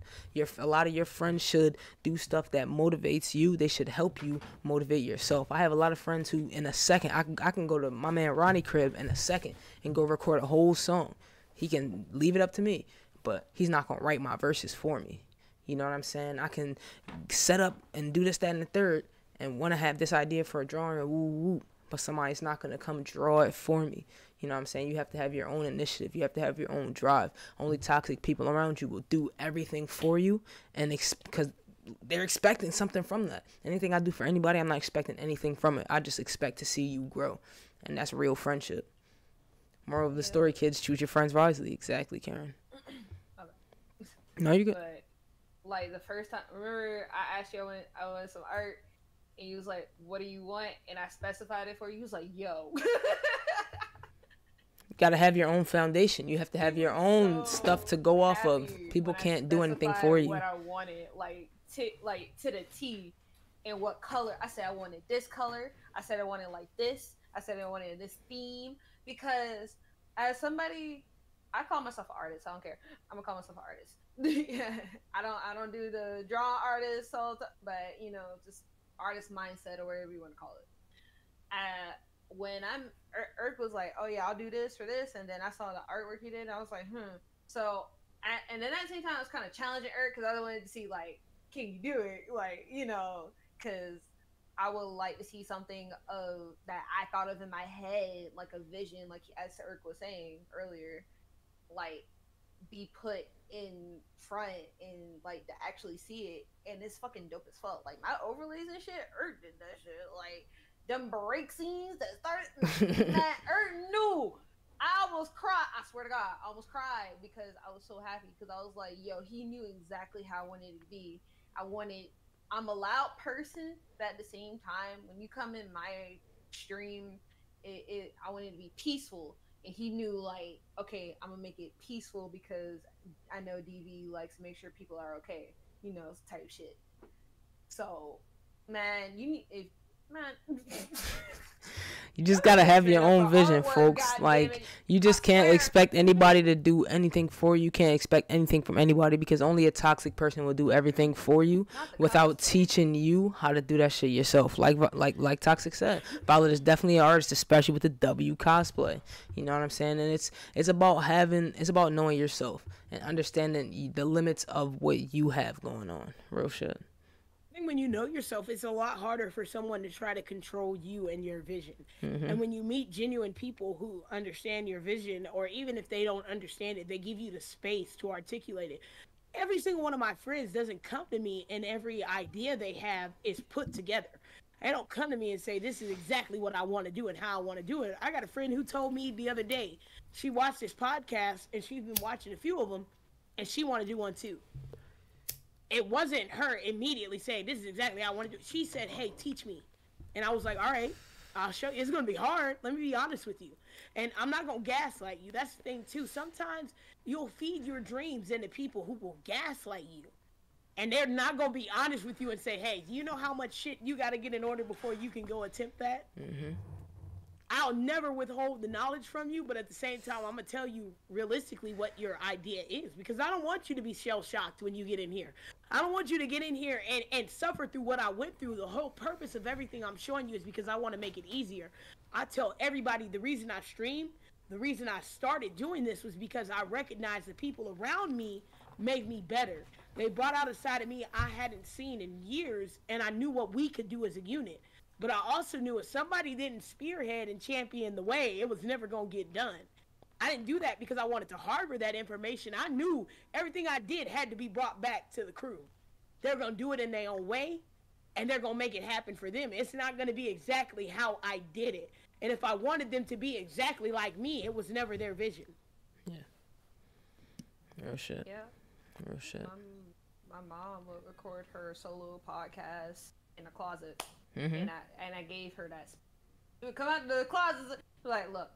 A lot of your friends should do stuff that motivates you. They should help you motivate yourself. I have a lot of friends who in a second, I can go to my man Ronnie crib in a second and go record a whole song. He can leave it up to me, but he's not going to write my verses for me. You know what I'm saying? I can set up and do this, that, and the third, and want to have this idea for a drawing, or woo woo, but somebody's not going to come draw it for me. You know what I'm saying? You have to have your own initiative. You have to have your own drive. Only toxic people around you will do everything for you, and because they're expecting something from that. Anything I do for anybody, I'm not expecting anything from it. I just expect to see you grow, and that's real friendship. Moral of the story, kids, choose your friends wisely. Exactly, Karen. Okay. No, you're good. But like the first time, remember I asked you I wanted some art, and you was like, "What do you want?" And I specified it for you. You was like, "Yo." You gotta have your own foundation. You have to have your own stuff to go off of. People when I can't do anything for you. What I wanted, like to the T, and what color. I said I wanted this color. I said I wanted like this. I said I wanted this theme, because as somebody, I call myself an artist. I don't care. I'm gonna call myself an artist. I don't do the draw artist, but you know, just artist mindset or whatever you want to call it. When Irk was like, "Oh yeah, I'll do this for this," and then I saw the artwork he did, I was like, "Hmm." So, and then at the same time, I was kind of challenging Irk, because I wanted to see, like, can you do it? Like, you know, because I would like to see something of that I thought of in my head, like a vision, like as Irk was saying earlier, like be put in front and like to actually see it, and it's fucking dope as fuck. Like my overlays and shit, Irk did that shit. Like them break scenes that started, that Irk knew. I almost cried. I swear to God, I almost cried because I was so happy, because I was like, yo, he knew exactly how I wanted it to be. I'm a loud person, but at the same time, when you come in my stream, I wanted to be peaceful, and he knew, like, okay, I'm gonna make it peaceful because I know DV likes to make sure people are okay, you know, type shit. So, man, you need if man. You just gotta have your own vision, artwork, folks. God Like, damn it. you just I can't swear. expect anybody to do anything for you. Can't expect anything from anybody because only a toxic person will do everything for you Not the without cosplay. teaching you how to do that shit yourself. Like Toxic said, Violet is definitely an artist, especially with the W cosplay. You know what I'm saying? And it's about knowing yourself and understanding the limits of what you have going on. Real shit. I think when you know yourself, it's a lot harder for someone to try to control you and your vision. And when you meet genuine people who understand your vision, or even if they don't understand it, they give you the space to articulate it. Every single one of my friends doesn't come to me and every idea they have is put together. They don't come to me and say, this is exactly what I want to do and how I want to do it. I got a friend who told me the other day, she watched this podcast and she's been watching a few of them and she want to do one too. It wasn't her immediately saying, this is exactly how I want to do it. She said, hey, teach me. And I was like, all right, I'll show you. It's going to be hard. Let me be honest with you. And I'm not going to gaslight you. That's the thing, too. Sometimes you'll feed your dreams into people who will gaslight you. And they're not going to be honest with you and say, hey, do you know how much shit you got to get in order before you can go attempt that? I'll never withhold the knowledge from you, but at the same time, I'm going to tell you realistically what your idea is, because I don't want you to be shell-shocked when you get in here. I don't want you to get in here and suffer through what I went through. The whole purpose of everything I'm showing you is because I want to make it easier. I tell everybody the reason I stream, the reason I started doing this was because I recognized the people around me made me better. They brought out a side of me I hadn't seen in years, and I knew what we could do as a unit. But I also knew if somebody didn't spearhead and champion the way, it was never going to get done. I didn't do that because I wanted to harbor that information. I knew everything I did had to be brought back to the crew. They're going to do it in their own way, and they're going to make it happen for them. It's not going to be exactly how I did it. And if I wanted them to be exactly like me, it was never their vision. Yeah. Real shit. Yeah. Real shit. My mom would record her solo podcast in a closet. Mm-hmm. And I gave her that. She would come out of the closet, like, look,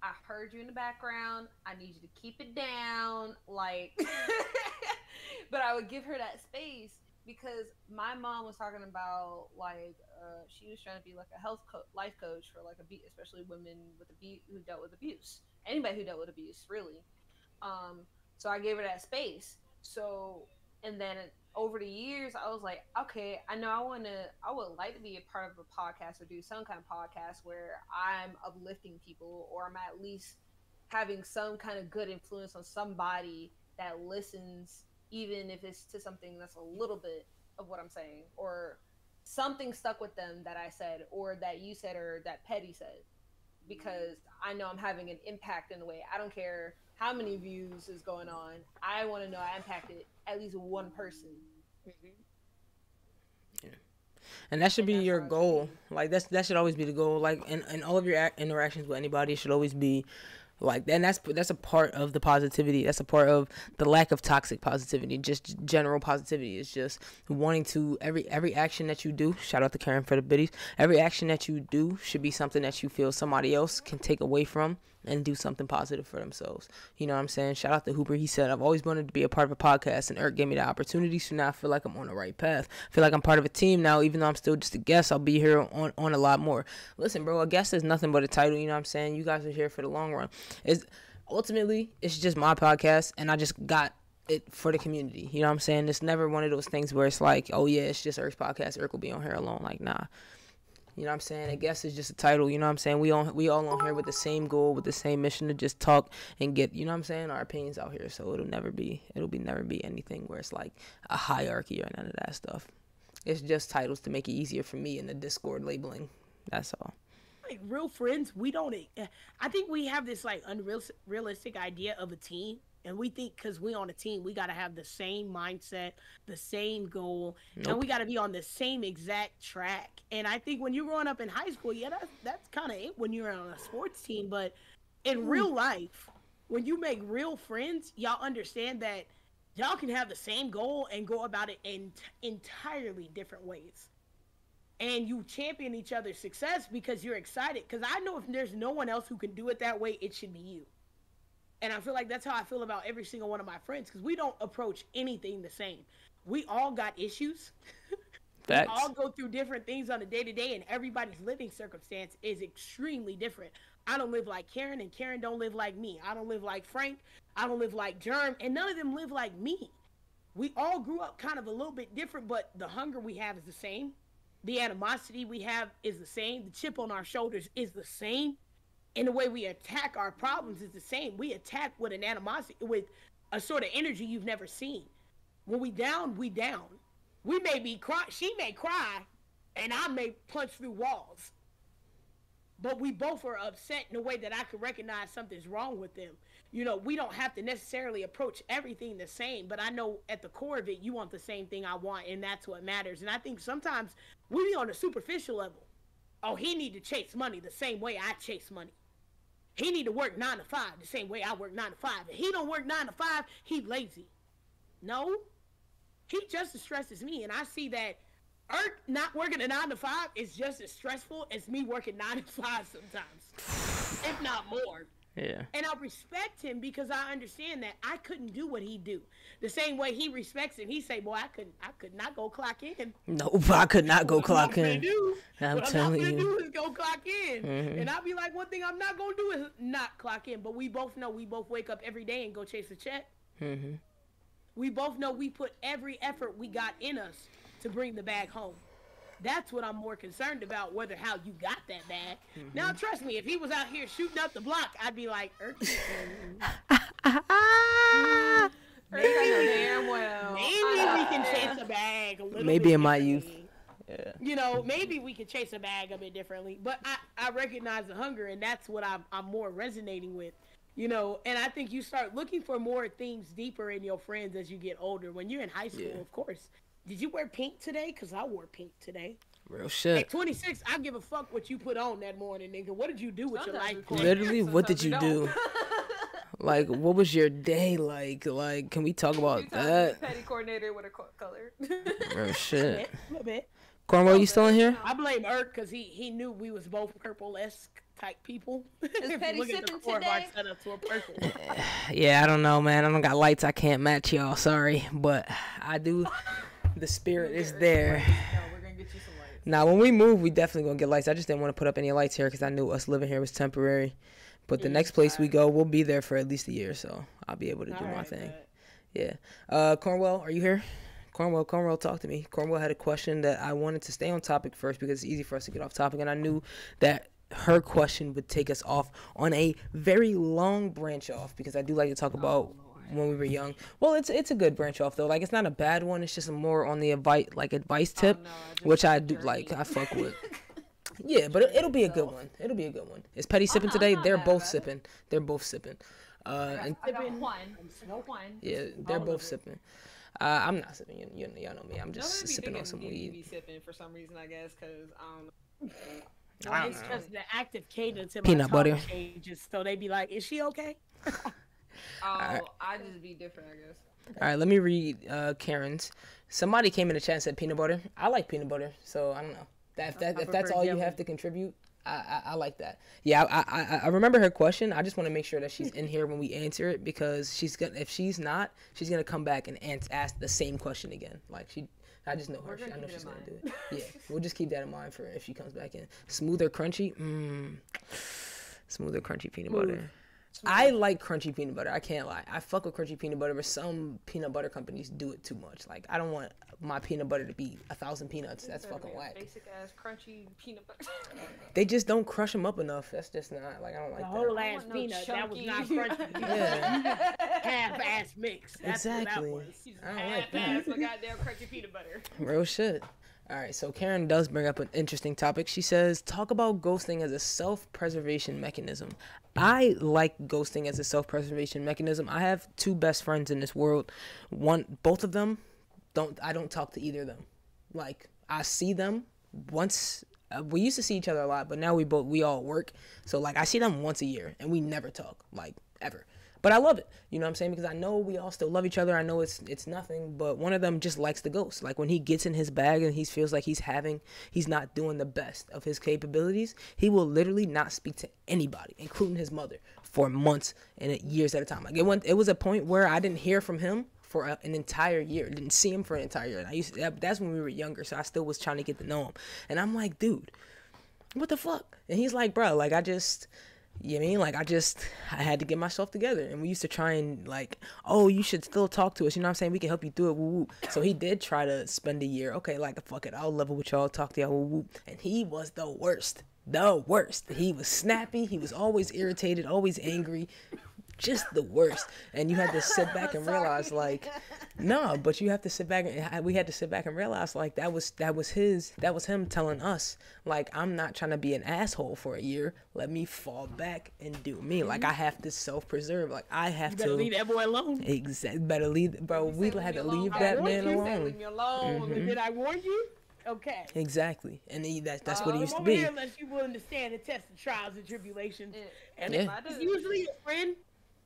I heard you in the background. I need you to keep it down, like. But I would give her that space because my mom was talking about like she was trying to be like a life coach for like especially women with who dealt with abuse, anybody who dealt with abuse, really. So I gave her that space. So and then over the years, I was like, okay, I know I would like to be a part of a podcast or do some kind of podcast where I'm uplifting people, or I'm at least having some kind of good influence on somebody that listens, even if it's to something that's a little bit of what I'm saying, or something stuck with them that I said, or that you said, or that Petty said, because I know I'm having an impact in a way. I don't care how many views is going on. I want to know I impacted at least one person. Yeah. And that should be your goal. Like that should always be the goal. Like in all of your interactions with anybody, it should always be like, and that's a part of the positivity. That's a part of the lack of toxic positivity. Just general positivity. It's just wanting to every action that you do. Shout out to Karen for the biddies. Every action that you do should be something that you feel somebody else can take away from and do something positive for themselves. You know what I'm saying? Shout out to Hooper. He said, I've always wanted to be a part of a podcast, and Eric gave me the opportunity, so now I feel like I'm on the right path. I feel like I'm part of a team now, even though I'm still just a guest. I'll be here on a lot more. Listen, bro, a guest is nothing but a title. You know what I'm saying? You guys are here for the long run. Ultimately, it's just my podcast, and I just got it for the community. You know what I'm saying? It's never one of those things where it's like, oh yeah, it's just Eric's podcast. Eric will be on here alone. Like, nah. You know what I'm saying? I guess it's just a title. You know what I'm saying? We all on here with the same goal, with the same mission to just talk and get, you know what I'm saying, our opinions out here. So it'll never be anything where it's like a hierarchy or none of that stuff. It's just titles to make it easier for me in the Discord labeling. That's all. Like real friends, we don't. I think we have this like unrealistic idea of a team. And we think because we on a team, we got to have the same mindset, the same goal, and we got to be on the same exact track. And I think when you're growing up in high school, yeah, that's kind of it when you're on a sports team. But in real life, when you make real friends, y'all understand that y'all can have the same goal and go about it in entirely different ways. And you champion each other's success because you're excited. Because I know if there's no one else who can do it that way, it should be you. And I feel like that's how I feel about every single one of my friends, because we don't approach anything the same. We all got issues. We Facts. all go through different things on a day to day, and everybody's living circumstance is extremely different. I don't live like Karen, and Karen don't live like me. I don't live like Frank. I don't live like Germ, and none of them live like me. We all grew up kind of a little bit different, but the hunger we have is the same. The animosity we have is the same. The chip on our shoulders is the same. And the way we attack our problems is the same. We attack with an animosity, with a sort of energy you've never seen. When we down, we down. We may be cry. She may cry, and I may punch through walls. But we both are upset in a way that I can recognize something's wrong with them. You know, we don't have to necessarily approach everything the same, but I know at the core of it, you want the same thing I want, and that's what matters. And I think sometimes we be on a superficial level. Oh, he need to chase money the same way I chase money. He need to work 9 to 5 the same way I work 9 to 5. If he don't work 9 to 5, he lazy. No, he just as stressed as me, and I see that not working a 9 to 5 is just as stressful as me working 9 to 5 sometimes, if not more. Yeah. And I respect him because I understand that I couldn't do what he do. The same way he respects it. He say, boy, I could not go clock in. Nope, I could not go clock in. I'm telling you. What I'm not going to do is go clock in. Mm-hmm. And I'll be like, one thing I'm not going to do is not clock in. But we both know we both wake up every day and go chase a check. Mm-hmm. We both know we put every effort we got in us to bring the bag home. That's what I'm more concerned about, whether how you got that bag. Mm-hmm. Now, trust me, if he was out here shooting up the block, I'd be like, maybe we can chase a bag a little maybe bit in my youth. Yeah. You know, maybe we could chase a bag a bit differently. But I recognize the hunger, and that's what I'm more resonating with. You know, and I think you start looking for more things deeper in your friends as you get older. When you're in high school, of course. Did you wear pink today? Because I wore pink today. Real shit. At 26, I give a fuck what you put on that morning, nigga. What did you do with your life? Literally, what did you do? Like, what was your day like? Like, can we talk about that? Petty coordinator with a color. Real shit. A little bit. Cornwall, you still in here? I blame Erk because he knew we was both purple-esque type people. Is Petty sipping today? Yeah, I don't know, man. I don't got lights. I can't match y'all. Sorry, but I do. The spirit is there. No, we're gonna get you some lights. Now, when we move, we definitely gonna get lights. I just didn't want to put up any lights here because I knew us living here was temporary. But the next place we go, we'll be there for at least a year, so I'll be able to do my thing. Yeah. Cornwell, are you here? Cornwell, talk to me. Cornwell had a question that I wanted to stay on topic first because it's easy for us to get off topic, and I knew that her question would take us off on a very long branch off because I do like to talk about when we were young. Well, it's a good branch off though. Like, it's not a bad one. It's just more on the advice tip, which I do like. I fuck with. Yeah, but it'll be a good one. It'll be a good one. Is Petty sipping today? They're both sipping. They're both sipping. I got one. Yeah, they're both sipping. I'm not sipping. Y'all know me. I'm just sipping on some weed. Be sipping for some reason, I guess, because it's just the active cadence in peanut butter changes, so they be like, "Is she okay?" Right. I just be different, I guess. All right, let me read Karen's. Somebody came in the chat and said peanut butter. I like peanut butter, so I don't know. If that's all you have to contribute, I like that. Yeah, I remember her question. I just want to make sure that she's in here when we answer it because if she's not, she's gonna come back and ask the same question again. Like I just know her. I know she's gonna do it. Yeah, we'll just keep that in mind for if she comes back in. Smooth or crunchy? Smooth or crunchy peanut butter. I like crunchy peanut butter. I can't lie. I fuck with crunchy peanut butter, but some peanut butter companies do it too much. Like, I don't want my peanut butter to be 1,000 peanuts. That's fucking whack. Basic ass crunchy peanut butter. They just don't crush them up enough. That's just not like I don't like the whole ass peanut. That was not crunchy. Yeah. Half ass mix. That's exactly. What that was. I don't like that. Half ass with goddamn crunchy peanut butter. Real shit. All right, so Karen does bring up an interesting topic. She says, talk about ghosting as a self-preservation mechanism. I like ghosting as a self-preservation mechanism. I have two best friends in this world. Both of them, I don't talk to either of them. Like, I see them once. We used to see each other a lot, but now we all work. So, like, I see them once a year, and we never talk, like, ever. But I love it, you know what I'm saying? Because I know we all still love each other. I know it's nothing, but one of them just likes the ghost. Like, when he gets in his bag and he feels like he's not doing the best of his capabilities, he will literally not speak to anybody, including his mother, for months and years at a time. Like, it was a point where I didn't hear from him for an entire year. Didn't see him for an entire year. And that's when we were younger, so I still was trying to get to know him. And I'm like, dude, what the fuck? And he's like, bro, like, I had to get myself together. And we used to try and like, oh, you should still talk to us. You know what I'm saying? We can help you through it. Woo woo. So he did try to spend a year. Okay, like, fuck it. I'll level with y'all, talk to y'all. Woo woo. And he was the worst. The worst. He was snappy. He was always irritated, always angry. Just the worst. And you had to sit back and realize, like, no, but you have to sit back and we had to sit back and realize, like, that was him telling us, like, I'm not trying to be an asshole for a year. Let me fall back and do me. Like, I have to self-preserve. Like, I have to leave that boy alone. Exactly. Better leave, bro. We had to leave that man alone. Leave me alone. Did I warn you? Okay. Exactly. And that's what he used to I'm be. over here unless you're willing to stand the test of trials and tribulations. And Yeah. it's usually a friend.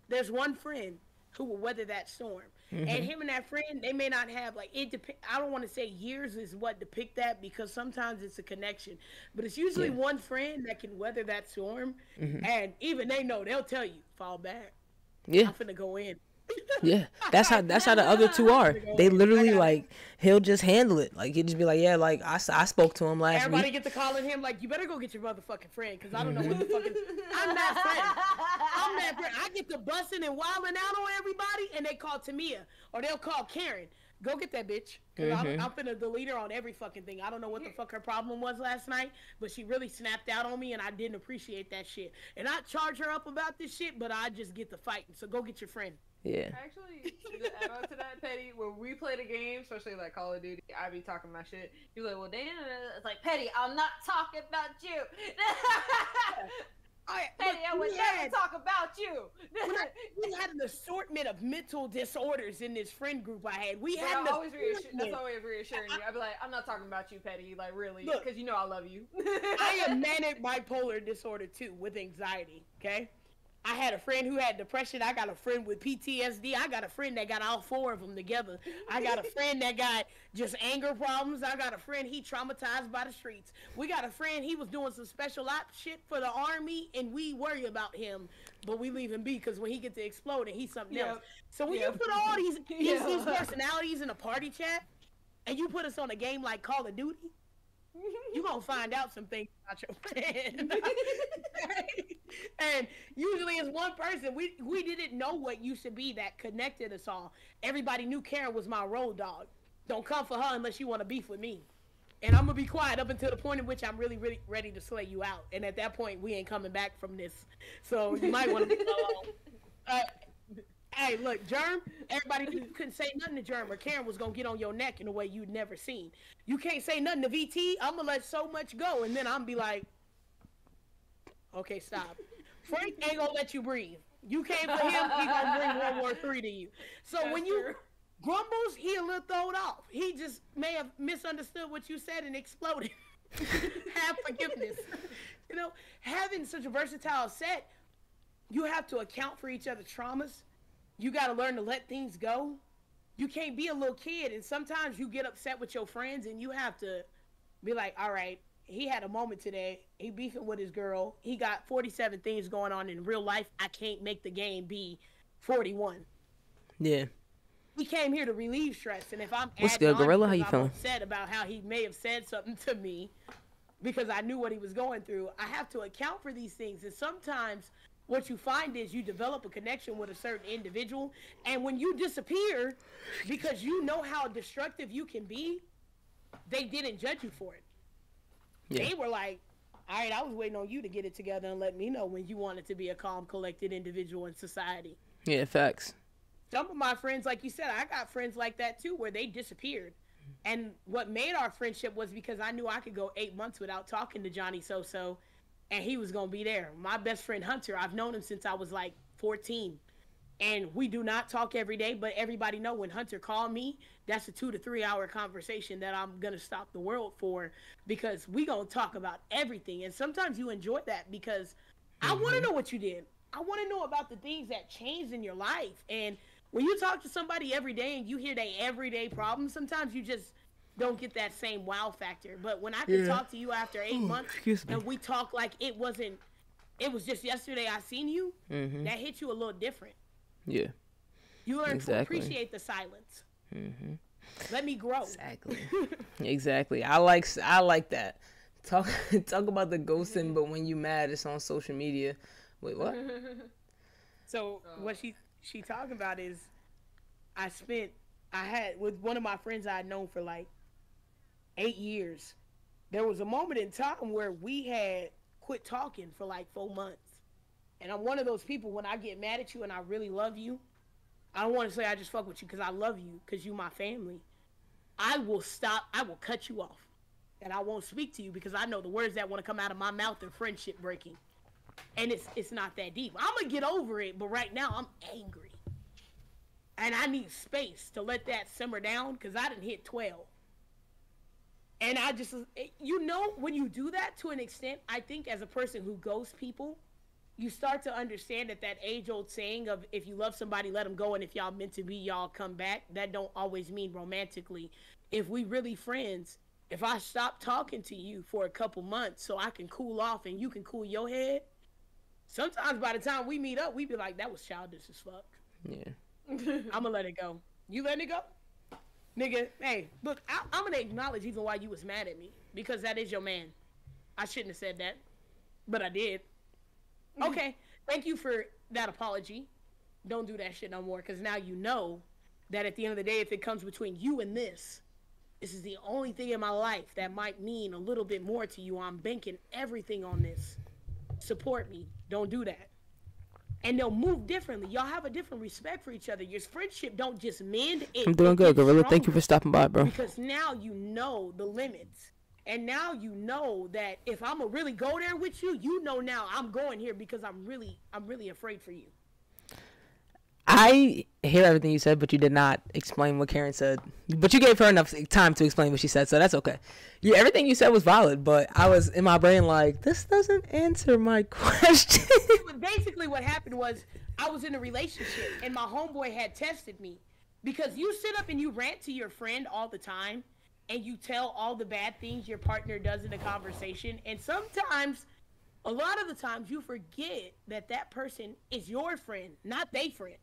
There's one friend who will weather that storm. And him and that friend, they may not have, like, I don't want to say years is what depict that, because sometimes it's a connection. But it's usually one friend that can weather that storm. And even they know, they'll tell you, fall back. Yeah. I'm finna go in. Yeah, that's how the other two are. They literally, like, he'll just handle it. Like, he'll just be like, yeah, like, I spoke to him last Everybody week. get to calling him like, you better go get your motherfucking friend, because I don't know what the fucking. I'm that friend. I get to busting and wilding out on everybody, and they call Tamia or they'll call Karen. Go get that bitch. Cause I'm finna delete her on every fucking thing. I don't know what the fuck her problem was last night, but she really snapped out on me, and I didn't appreciate that shit. And I charge her up about this shit, but I just get to fighting. So go get your friend. Yeah. Actually, to add on to that, Petty, when we play the game, especially like Call of Duty, I be talking my shit. You're like, well, damn, it's like, Petty, I'm not talking about you. Petty, I would never talk about you. We had an assortment of mental disorders in this friend group I had. That's always reassuring you. I'd be like, I'm not talking about you, Petty, like, really, because you know I love you. I am manic bipolar disorder too, with anxiety, okay? I had a friend who had depression. I got a friend with PTSD. I got a friend that got all four of them together. I got a friend that got just anger problems. I got a friend, he traumatized by the streets. We got a friend, he was doing some special ops shit for the army, and we worry about him, but we leave him be, because when he gets to exploding, he's something else. So when you put all these personalities in a party chat, and you put us on a game like Call of Duty, you gonna find out some things about your friend. And usually it's one person. We didn't know what used to be that connected us all. Everybody knew Karen was my road dog. Don't come for her unless you want to beef with me. And I'm gonna be quiet up until the point in which I'm really, really ready to slay you out. And at that point, we ain't coming back from this. So you might want to be alone. Hey, look, Germ, everybody knew you couldn't say nothing to Germ, or Karen was going to get on your neck in a way you'd never seen. You can't say nothing to VT, I'm going to let so much go, and then I'm going to be like, okay, stop. Frank ain't going to let you breathe. You came for him, he going to bring World War III to you. So that's when you grumbles, he a little thrown off. He just may have misunderstood what you said and exploded. Have forgiveness. You know, having such a versatile set, you have to account for each other's traumas. You got to learn to let things go. You can't be a little kid, and sometimes you get upset with your friends, and you have to be like, all right, he had a moment today. He beefing with his girl. He got 47 things going on in real life. I can't make the game be 41. Yeah. He came here to relieve stress, and if I'm what's good, Gorilla? How you feeling? Upset about how he may have said something to me because I knew what he was going through, I have to account for these things, and sometimes what you find is you develop a connection with a certain individual, and when you disappear because you know how destructive you can be, they didn't judge you for it. Yeah. They were like, all right, I was waiting on you to get it together and let me know when you wanted to be a calm, collected individual in society. Yeah, facts. Some of my friends, like you said, I got friends like that too, where they disappeared. And what made our friendship was because I knew I could go 8 months without talking to Johnny So-So, and he was going to be there. My best friend, Hunter, I've known him since I was like 14. And we do not talk every day, but everybody know when Hunter called me, that's a 2 to 3 hour conversation that I'm going to stop the world for, because we going to talk about everything. And sometimes you enjoy that because I want to know what you did. I want to know about the things that changed in your life. And when you talk to somebody every day and you hear their everyday problems, sometimes you just don't get that same wow factor. But when I can talk to you after 8 months and we talk like it was just yesterday I seen you, that hit you a little different. Yeah. You learn to Exactly. appreciate the silence. Mm-hmm. Let me grow. Exactly. Exactly. I like that. Talk talk about the ghosting, but when you mad, it's on social media. Wait, what? So what she talking about is I had with one of my friends I had known for like 8 years. There was a moment in time where we had quit talking for like 4 months. And I'm one of those people when I get mad at you and I really love you, I don't want to say I just fuck with you because I love you because you my family. I will stop. I will cut you off, and I won't speak to you because I know the words that want to come out of my mouth are friendship breaking, and it's not that deep. I'm gonna get over it, but right now I'm angry, and I need space to let that simmer down because I didn't hit 12, and I just when you do that to an extent, I think as a person who ghosts people, you start to understand that age-old saying of if you love somebody, let them go, and if y'all meant to be, y'all come back. That don't always mean romantically. If we really friends, if I stop talking to you for a couple months so I can cool off and you can cool your head, sometimes by the time we meet up, we be like, that was childish as fuck. Yeah. I'm gonna let it go. You letting it go? Nigga, hey, look, I'm gonna acknowledge even why you was mad at me because that is your man. I shouldn't have said that, but I did. Okay, thank you for that apology. Don't do that shit no more because now you know that at the end of the day, if it comes between you and this is the only thing in my life that might mean a little bit more to you. I'm banking everything on this. Support me. Don't do that. And they'll move differently. Y'all have a different respect for each other. Your friendship don't just mend. I'm doing good, Gorilla. Thank you for stopping by, bro. Because now you know the limits. And now you know that if I'm gonna really go there with you, you know now I'm going here because I'm really afraid for you. I hear everything you said, but you did not explain what Karen said. But you gave her enough time to explain what she said, so that's okay. Everything you said was valid, but I was in my brain like, this doesn't answer my question. Basically, what happened was I was in a relationship, and my homeboy had tested me because you sit up and you rant to your friend all the time, and you tell all the bad things your partner does in a conversation, and sometimes, a lot of the times, you forget that person is your friend, not they friend.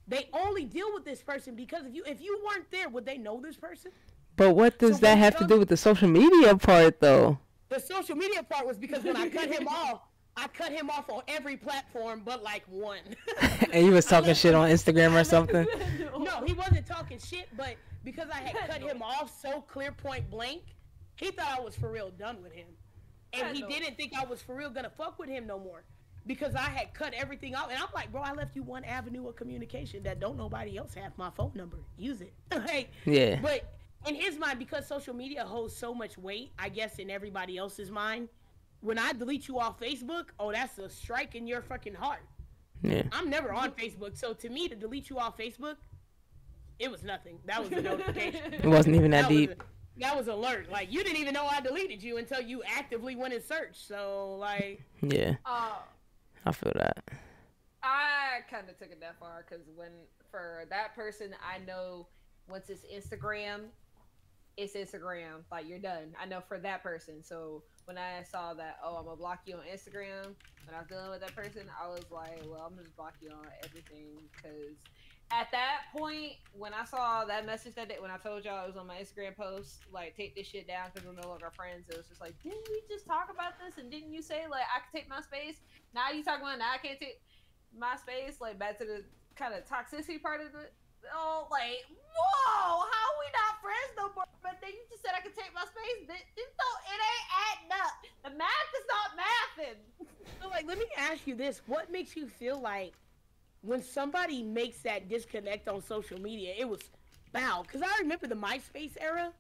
They only deal with this person because if you weren't there, would they know this person? But what does that have to do with the social media part, though? The social media part was because when I cut him off on every platform but like one. And you was talking shit on Instagram or something? No, he wasn't talking shit, but because I had cut him off so clear point blank, he thought I was for real done with him. And he didn't think I was for real gonna fuck with him no more. Because I had cut everything out. And I'm like, bro, I left you one avenue of communication that don't nobody else have my phone number. Use it. Like, yeah. But in his mind, because social media holds so much weight, I guess in everybody else's mind, when I delete you off Facebook, oh, that's a strike in your fucking heart. Yeah. I'm never on Facebook. So to me, to delete you off Facebook, it was nothing. That was a notification. It wasn't even that deep. That was alert. Like, you didn't even know I deleted you until you actively went and searched. So, like... Yeah. I feel that. I kind of took it that far because for that person, I know once it's Instagram, like you're done. I know for that person. So when I saw that, oh, I'm gonna block you on Instagram, when I was dealing with that person, I was like, well, I'm gonna just block you on everything because at that point, when I saw that message that day, when I told y'all it was on my Instagram post, like, take this shit down because we're no longer friends, it was just like, didn't we just talk about this? And didn't you say, like, I could take my space? Now you talking about now I can't take my space? Like, back to the kind of toxicity part of it. Oh, like, whoa, how are we not friends no more? But then you just said I could take my space. It ain't adding up. The math is not mathing. So, like, let me ask you this. What makes you feel like when somebody makes that disconnect on social media, it was foul? Because I remember the MySpace era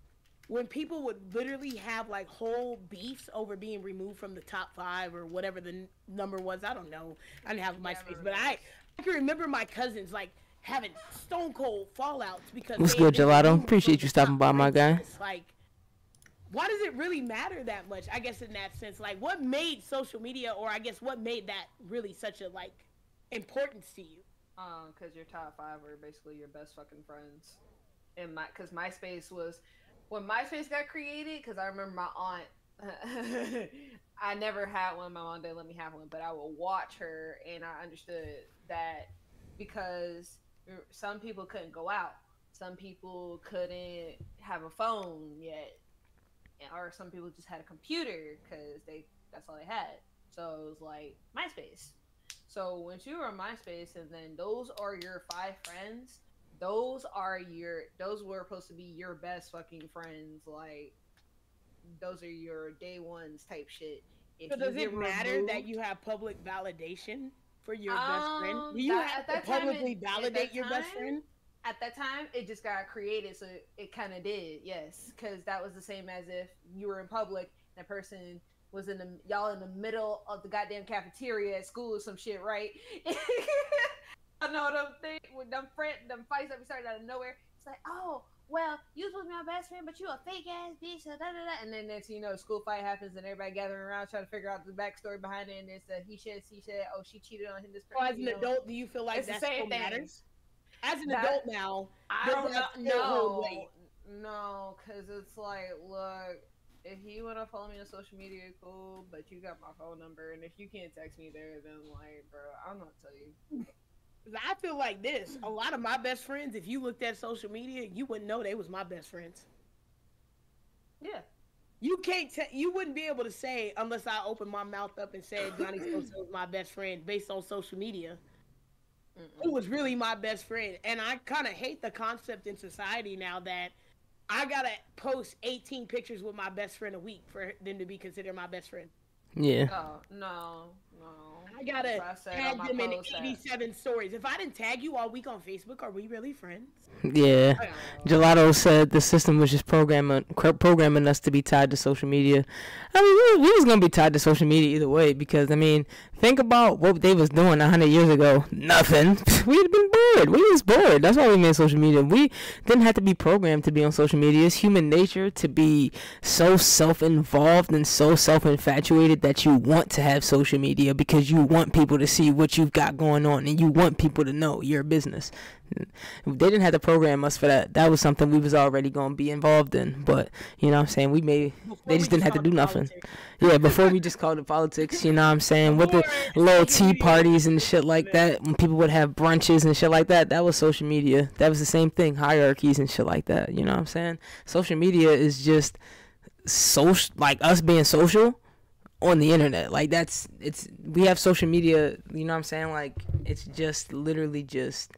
when people would literally have like whole beefs over being removed from the top 5 or whatever the number was. I don't know. I didn't have MySpace, but I can remember my cousins like having stone cold fallouts because. What's good, Gelato? Appreciate you stopping by, my guy. Like, why does it really matter that much? I guess in that sense, like, what made social media, or I guess what made that really such a like importance to you? Because your top 5 were basically your best fucking friends. And because MySpace was, when MySpace got created, because I remember my aunt, I never had one, my mom didn't let me have one, but I would watch her, and I understood that because Some people couldn't go out. Some people couldn't have a phone yet, or some people just had a computer because that's all they had. So it was like MySpace. So once you were on MySpace, and then those are your 5 friends, those were supposed to be your best fucking friends. Like those are your day ones type shit. If So you does get it matter removed, that you have public validation for your best friend? Do you that, have at to that time, publicly validate your best friend? at that time, it just got created, so it kind of did, yes, because that was the same as if you were in public and that person was y'all in the middle of the goddamn cafeteria at school or some shit, right? I know them things with them fights that we started out of nowhere. It's like, oh, well, you supposed to be my best friend, but you a fake ass bitch, da, da, da. And then next thing you know, school fight happens and everybody gathering around trying to figure out the backstory behind it. And it's a he said, oh, she cheated on him. This So person. as an adult, do you feel like that still matters? As an adult now, I does don't that know. still hold weight? No, because it's like, look, if you want to follow me on social media, cool, but you got my phone number, and if you can't text me there, then like, bro, I'm not tell you. I feel like this. A lot of my best friends, if you looked at social media, you wouldn't know they was my best friends. Yeah. You can't. You wouldn't be able to say unless I opened my mouth up and said Johnny Sosa was my best friend based on social media. Who was really my best friend? And I kind of hate the concept in society now that I gotta post 18 pictures with my best friend a week for them to be considered my best friend. Yeah. Oh no. I gotta tag them in 87 stories. If I didn't tag you all week on Facebook, are we really friends? Yeah. Gelato said the system was just programming us to be tied to social media. I mean, we was gonna be tied to social media either way because I mean, think about what they was doing 100 years ago. Nothing. We'd been bored. We was bored. That's why we made social media. We didn't have to be programmed to be on social media. It's human nature to be so self-involved and so self-infatuated that you want to have social media because you want people to see what you've got going on and you want people to know your business. They didn't have to program us for that. That was something we was already going to be involved in. But, you know what I'm saying, they just didn't have to do nothing. Yeah, before we just called it politics, you know what I'm saying, with the little tea parties and shit like that, when people would have brunches and shit like that, that was social media. That was the same thing, hierarchies and shit like that, you know what I'm saying? Social media is just social, like us being social on the internet. Like we have social media, you know what I'm saying, like it's just literally just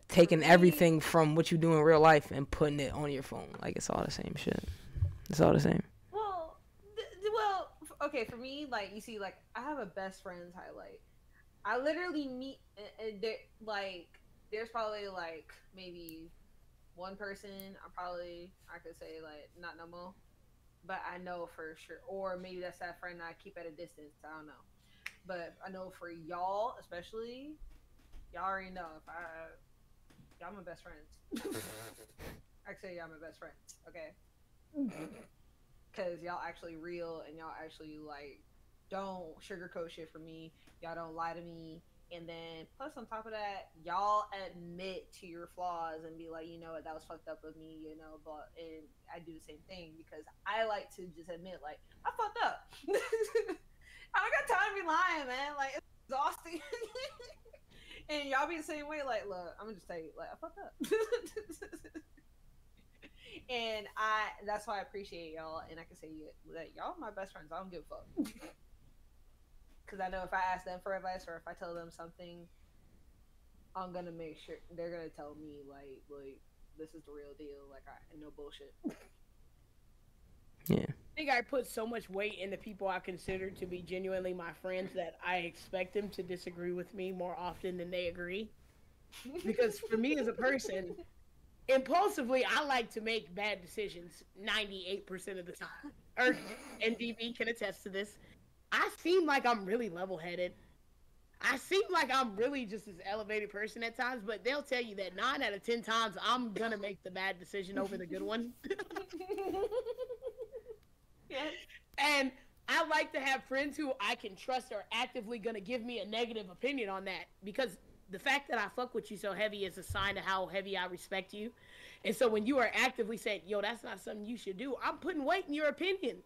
taking everything from what you do in real life and putting it on your phone. Like it's all the same shit. It's all the same. Well, okay, for me, like you see, like I have a best friends highlight. I literally meet, like there's probably like maybe one person I could say like not no more, but I know for sure, or maybe that's that friend I keep at a distance. I don't know, but I know for y'all especially, y'all already know if y'all my best friends. I say y'all my best friends, okay? Because y'all actually real and y'all actually like don't sugarcoat shit for me. Y'all don't lie to me. And then plus on top of that, y'all admit to your flaws and be like, you know what, that was fucked up with me, you know, but and I do the same thing because I like to just admit like I fucked up. I don't got time to be lying, man. Like it's exhausting. And y'all be the same way, like, look, I'm gonna just tell you, like, I fucked up. And that's why I appreciate y'all, and I can say that y'all are my best friends. I don't give a fuck. Because I know if I ask them for advice or if I tell them something, I'm gonna make sure they're gonna tell me, like, this is the real deal. Like, no bullshit. Yeah. I think I put so much weight in the people I consider to be genuinely my friends that I expect them to disagree with me more often than they agree. Because for me as a person, impulsively, I like to make bad decisions 98% of the time. And DB can attest to this. I seem like I'm really level-headed. I seem like I'm really just this elevated person at times, but they'll tell you that 9 out of 10 times I'm gonna make the bad decision over the good one. Yes. And I like to have friends who I can trust are actively going to give me a negative opinion on that, because the fact that I fuck with you so heavy is a sign of how heavy I respect you. And so when you are actively saying, yo, that's not something you should do, I'm putting weight in your opinion.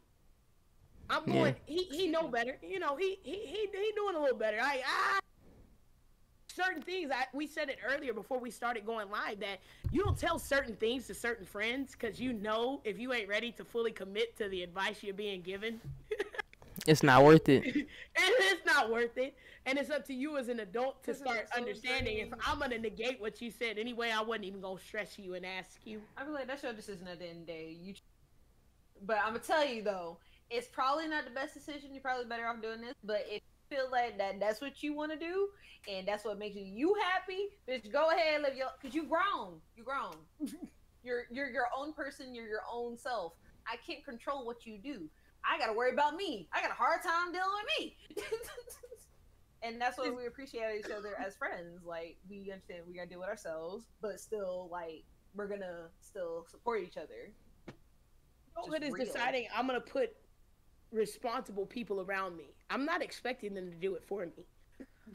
I'm going, he know better. You know, he doing a little better. certain things. We said it earlier before we started going live that you don't tell certain things to certain friends because you know if you ain't ready to fully commit to the advice you're being given, It's not worth it. and it's not worth it. And it's up to you as an adult to 'Cause start it's so understanding. If draining. I'm gonna negate what you said anyway, I wasn't even gonna stress you and ask you. I feel like that's your decision at the end of the day. But I'm gonna tell you though, it's probably not the best decision. You're probably better off doing this. But if you feel like that's what you want to do, and that's what makes you happy, bitch, go ahead, live your. Cause you grown. You're your own person. You're your own self. I can't control what you do. I gotta worry about me. I got a hard time dealing with me. And that's what we appreciate each other as friends. Like, we understand we gotta deal with ourselves, but still, like, we're gonna still support each other. Adulthood is deciding I'm gonna put responsible people around me. I'm not expecting them to do it for me.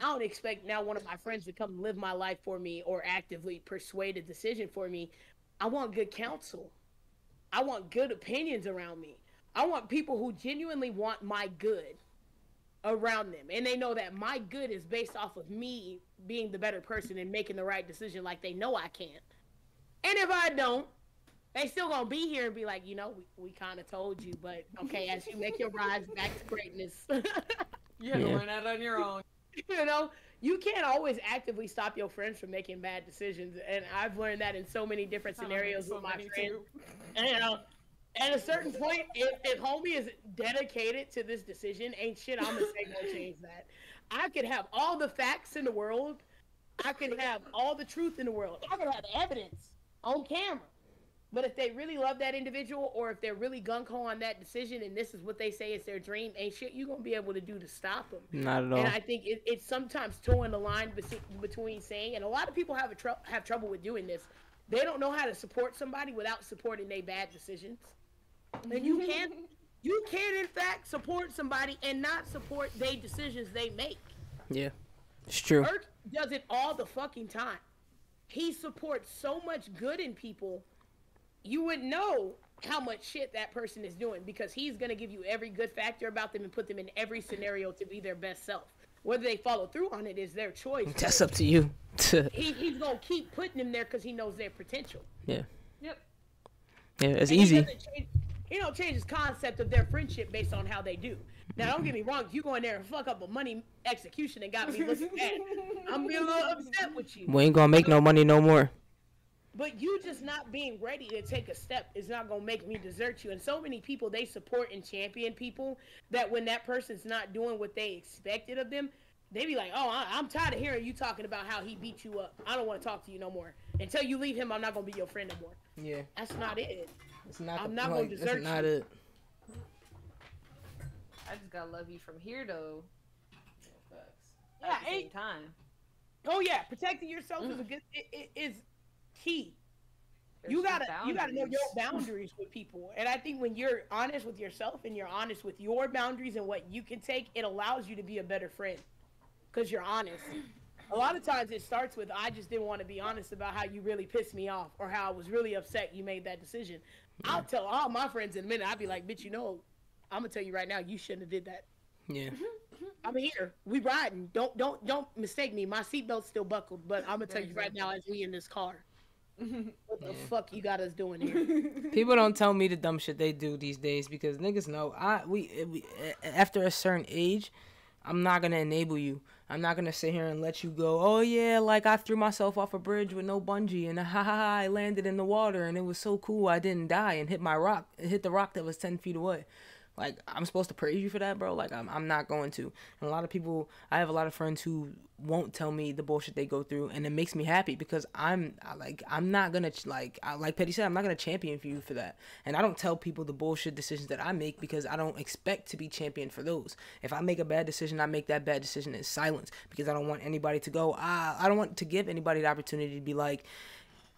I don't expect now one of my friends to come live my life for me or actively persuade a decision for me. I want good counsel. I want good opinions around me. I want people who genuinely want my good around them. And they know that my good is based off of me being the better person and making the right decision like they know I can. And if I don't, they still gonna be here and be like, you know, we kind of told you, but okay, as you make your rise back to greatness. You have to learn that on your own. You know, you can't always actively stop your friends from making bad decisions. And I've learned that in so many different scenarios with my friends. And, you know, at a certain point, if homie is dedicated to this decision, ain't shit I'm gonna say gonna change that. I could have all the facts in the world. I could have all the truth in the world. I could have evidence on camera. But if they really love that individual, or if they're really gung-ho on that decision and this is what they say is their dream, ain't shit you gonna be able to do to stop them. Not at all. And I think it's sometimes towing the line between saying, and a lot of people have trouble with doing this, they don't know how to support somebody without supporting their bad decisions. And you can in fact support somebody and not support their decisions they make. Yeah, it's true. Kirk does it all the fucking time. He supports so much good in people, you would know how much shit that person is doing because he's going to give you every good factor about them and put them in every scenario to be their best self. Whether they follow through on it is their choice. That's up to you. He's going to keep putting them there because he knows their potential. Yeah. Yep. Yeah, it's easy. He don't change his concept of their friendship based on how they do. Now, don't get me wrong. If you go in there and fuck up a money execution and got me looking bad, I'm be a little upset with you. We ain't gonna make no money no more. But you just not being ready to take a step is not going to make me desert you. And so many people, they support and champion people that when that person's not doing what they expected of them, they be like, oh, I'm tired of hearing you talking about how he beat you up. I don't want to talk to you no more. Until you leave him, I'm not going to be your friend no more. Yeah. That's not it. I'm not going to desert you. That's not it. I just got to love you from here, though. Yeah, at the same time. Oh, yeah. Protecting yourself is key. You gotta know your boundaries with people, and I think when you're honest with yourself and you're honest with your boundaries and what you can take, it allows you to be a better friend because you're honest. A lot of times it starts with I just didn't want to be honest about how you really pissed me off or how I was really upset you made that decision. Yeah. I'll tell all my friends in a minute. I'll be like, bitch, you know, I'm gonna tell you right now, you shouldn't have did that. Yeah. I'm here. We riding. Don't mistake me. My seatbelt's still buckled, but I'm gonna tell you right now as we in this car. What the fuck you got us doing here? People don't tell me the dumb shit they do these days because niggas know we after a certain age, I'm not gonna enable you. I'm not gonna sit here and let you go. Oh yeah, like I threw myself off a bridge with no bungee and I landed in the water and it was so cool I didn't die and hit the rock that was 10 feet away. Like, I'm supposed to praise you for that, bro? Like, I'm not going to. And a lot of people, I have a lot of friends who won't tell me the bullshit they go through, and it makes me happy because I'm not going to, like Petty said, I'm not going to champion for you for that. And I don't tell people the bullshit decisions that I make because I don't expect to be championed for those. If I make a bad decision, I make that bad decision in silence because I don't want anybody to go, I don't want to give anybody the opportunity to be like,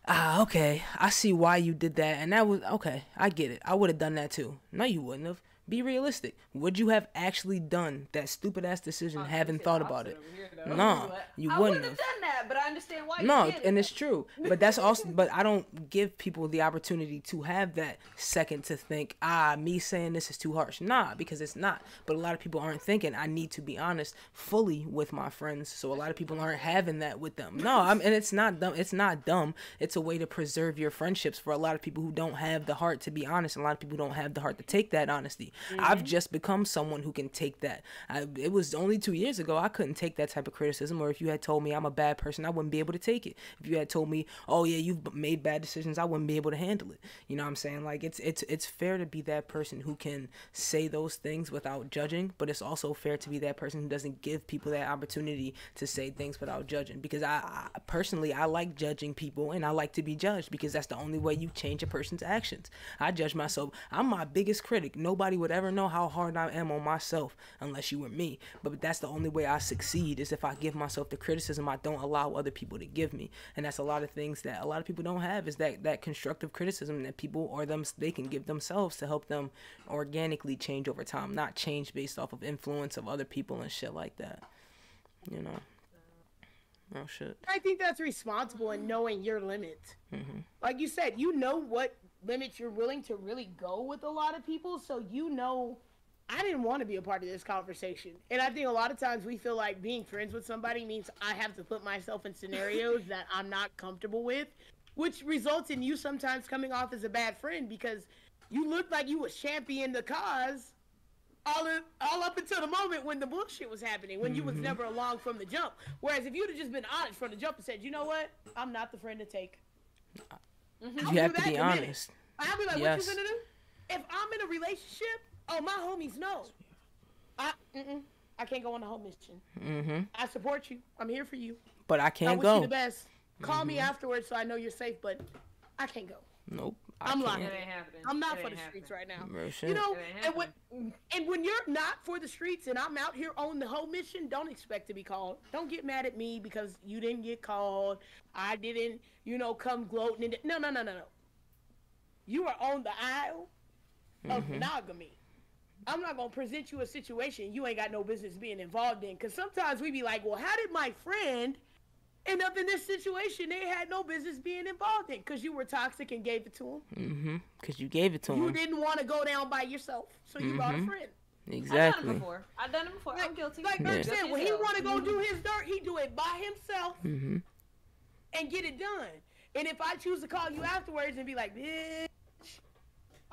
okay, I see why you did that, and that was, okay, I get it. I would have done that too. No, you wouldn't have. Be realistic. Would you have actually done that stupid ass decision having thought about it? No, you I wouldn't have have. done that, but I understand why. No, you did and it. it's true. But that's also, but I don't give people the opportunity to have that second to think, me saying this is too harsh. Nah, because it's not. But a lot of people aren't thinking, I need to be honest fully with my friends. So a lot of people aren't having that with them. No, and it's not dumb. It's not dumb. It's a way to preserve your friendships for a lot of people who don't have the heart to be honest. A lot of people don't have the heart to take that honesty. I've just become someone who can take that. It was only 2 years ago I couldn't take that type of criticism, or if you had told me I'm a bad person, I wouldn't be able to take it. If you had told me, oh yeah, you've made bad decisions, I wouldn't be able to handle it. You know what I'm saying? Like it's fair to be that person who can say those things without judging, but it's also fair to be that person who doesn't give people that opportunity to say things without judging. Because I personally, I like judging people, and I like to be judged, because that's the only way you change a person's actions. I judge myself. I'm my biggest critic. Nobody would ever know how hard I am on myself unless you were me. But that's the only way I succeed, is if I give myself the criticism I don't allow other people to give me. And that's a lot of things that a lot of people don't have, is that constructive criticism that people or them they can give themselves to help them organically change over time, not change based off of influence of other people and shit like that. You know. Oh shit. I think that's responsible in knowing your limits. Like you said, you know what limits you're willing to really go with a lot of people, so you know I didn't want to be a part of this conversation. And I think a lot of times we feel like being friends with somebody means I have to put myself in scenarios that I'm not comfortable with, which results in you sometimes coming off as a bad friend, because you look like you was championing the cause all up until the moment when the bullshit was happening, when you was never along from the jump. Whereas if you'd have just been honest from the jump and said, you know what, I'm not the friend to take. You have to be honest. I'll be like, what you gonna do? If I'm in a relationship, my homies know. I can't go on the whole mission. I support you. I'm here for you. But I can't go. I wish you the best. Call me afterwards so I know you're safe, but I can't go. Nope. I'm locked. It ain't happening. I'm not It for ain't the streets happening. right now. Mercy. You know, It ain't and when you're not for the streets and I'm out here on the whole mission, don't expect to be called. Don't get mad at me because you didn't get called. I didn't, come gloating. No. You are on the aisle of monogamy. I'm not going to present you a situation you ain't got no business being involved in. Because sometimes we be like, well, how did my friend end up in this situation they had no business being involved in? Because you were toxic and gave it to them. Because you gave it to him. You didn't want to go down by yourself, so you brought a friend. Exactly. I've done it before. I'm guilty. Like Dirk said, when he want to go do his dirt, he do it by himself and get it done. And if I choose to call you afterwards and be like, bitch,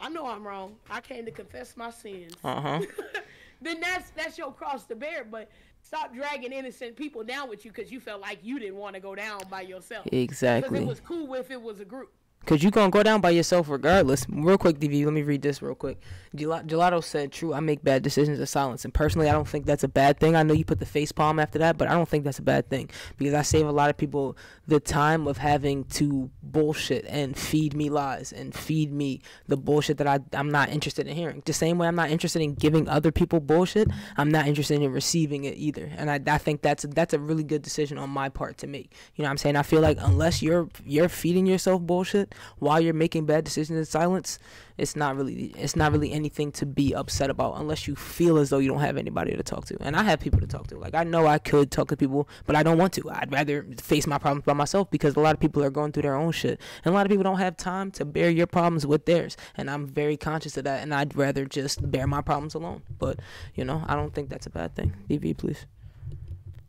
I know I'm wrong. I came to confess my sins. Then that's your cross to bear. But stop dragging innocent people down with you because you felt like you didn't want to go down by yourself. Exactly. Because it was cool if it was a group. Because you're going to go down by yourself regardless. Real quick, DV, let me read this real quick. Gelato said, true, I make bad decisions in silence. And personally, I don't think that's a bad thing. I know you put the face palm after that, but I don't think that's a bad thing. Because I save a lot of people the time of having to bullshit and feed me lies and feed me the bullshit that I'm not interested in hearing. The same way I'm not interested in giving other people bullshit, I'm not interested in receiving it either. And I think that's a really good decision on my part to make. You know what I'm saying? I feel like unless you're feeding yourself bullshit while you're making bad decisions in silence, it's not really anything to be upset about unless you feel as though you don't have anybody to talk to. And I have people to talk to. Like, I know I could talk to people, but I don't want to. I'd rather face my problems by myself because a lot of people are going through their own shit. And a lot of people don't have time to bear your problems with theirs. And I'm very conscious of that, and I'd rather just bear my problems alone. But, I don't think that's a bad thing. DV, please.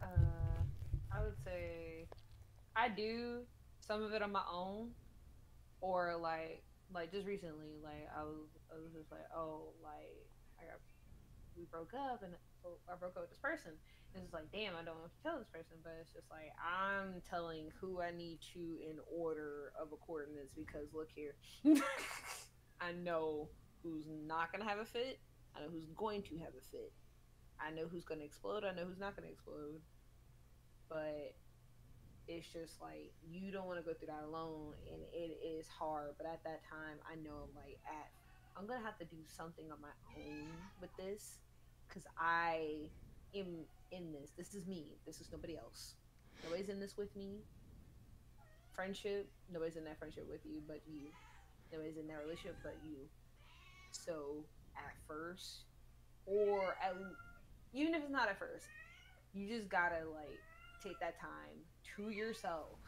I would say I do some of it on my own. Or like just recently, like I was just like, we broke up and I broke up with this person. And it's like, damn, I don't want to tell this person, but it's just like I'm telling who I need to in order of accordance because look here, I know who's not gonna have a fit. I know who's going to have a fit. I know who's gonna explode. I know who's not gonna explode. But it's just like you don't want to go through that alone, and it is hard. But at that time, I know I'm gonna have to do something on my own with this, because I am in this. This is me. This is nobody else. Nobody's in this with me. Friendship. Nobody's in that friendship with you, but you. Nobody's in that relationship, but you. So at first, or even if it's not at first, you just gotta like take that time to yourself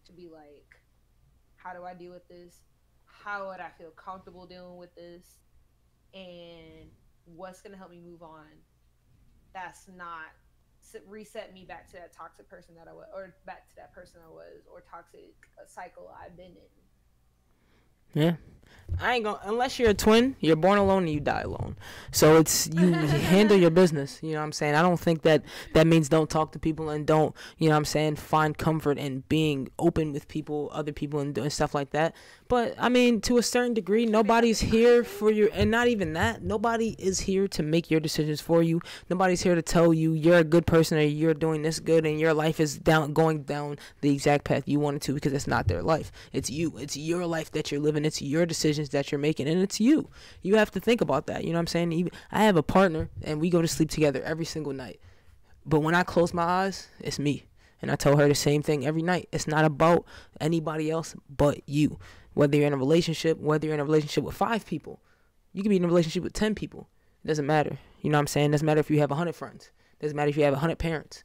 to be like, how do I deal with this? How would I feel comfortable dealing with this? And what's gonna help me move on? That's not reset me back to that toxic person that I was, or back to that person I was, or toxic cycle I've been in. Yeah. I ain't gonna, unless you're a twin, you're born alone and you die alone. So it's, you handle your business. You know what I'm saying? I don't think that means don't talk to people and don't, you know what I'm saying, find comfort in being open with people, other people, and doing stuff like that. But I mean, to a certain degree, nobody's here for you, and not even that. Nobody is here to make your decisions for you. Nobody's here to tell you you're a good person or you're doing this good and your life is going down the exact path you wanted to, because it's not their life. It's you. It's your life that you're living. It's your decisions that you're making, and it's you. You have to think about that. You know what I'm saying? Even, I have a partner, and we go to sleep together every single night. But when I close my eyes, it's me. And I tell her the same thing every night. It's not about anybody else but you. Whether you're in a relationship, whether you're in a relationship with 5 people, you can be in a relationship with 10 people. It doesn't matter. You know what I'm saying? It doesn't matter if you have 100 friends. It doesn't matter if you have 100 parents.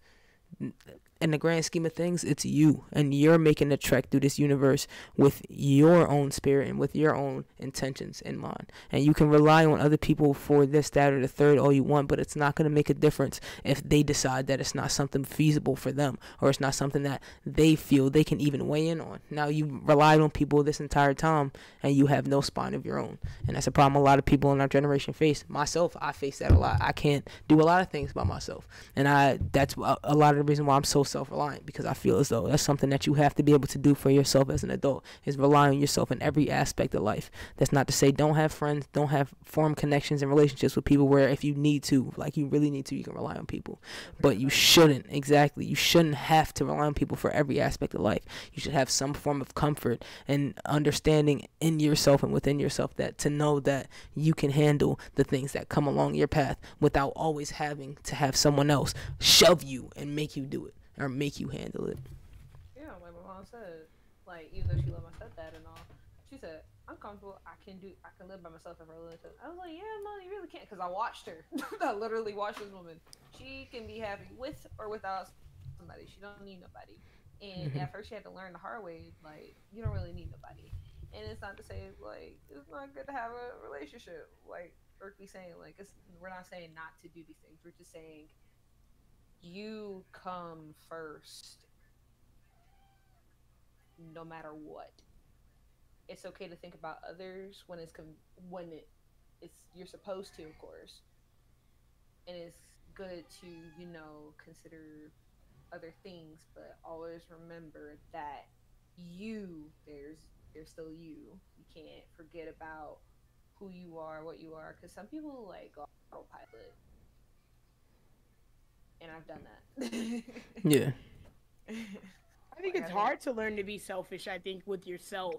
In the grand scheme of things, it's you, and you're making the trek through this universe with your own spirit and with your own intentions in mind. And you can rely on other people for this, that, or the third all you want, but it's not going to make a difference if they decide that it's not something feasible for them, or it's not something that they feel they can even weigh in on. Now, you relied on people this entire time, and you have no spine of your own. And that's a problem a lot of people in our generation face. Myself, I face that a lot. I can't do a lot of things by myself. And that's a lot of the reason why I'm so self-reliant, because I feel as though that's something that you have to be able to do for yourself as an adult, is rely on yourself in every aspect of life. That's not to say don't have friends, don't have form connections and relationships with people where if you need to, like you really need to, you can rely on people. But you shouldn't, exactly, you shouldn't have to rely on people for every aspect of life. You should have some form of comfort and understanding in yourself and within yourself, that to know that you can handle the things that come along your path without always having to have someone else shove you and make you do it, or make you handle it. Yeah, like my mom said, like, even though she loved my stepdad and all, she said, I'm comfortable, I can live by myself if I live. I was like, yeah, Mom, you really can't, because I watched her. I literally watched this woman. She can be happy with or without somebody. She don't need nobody. And at first she had to learn the hard way, like, you don't really need nobody. And it's not to say, like, it's not good to have a relationship, like Berkeley's saying, like, we're not saying not to do these things, we're just saying you come first no matter what. It's okay to think about others when it's you're supposed to, of course, and it's good to, you know, consider other things, but always remember that there's still you. You can't forget about who you are, what you are, because some people like go autopilot, and I've done that. Yeah. I think it's hard to learn to be selfish, I think, with yourself.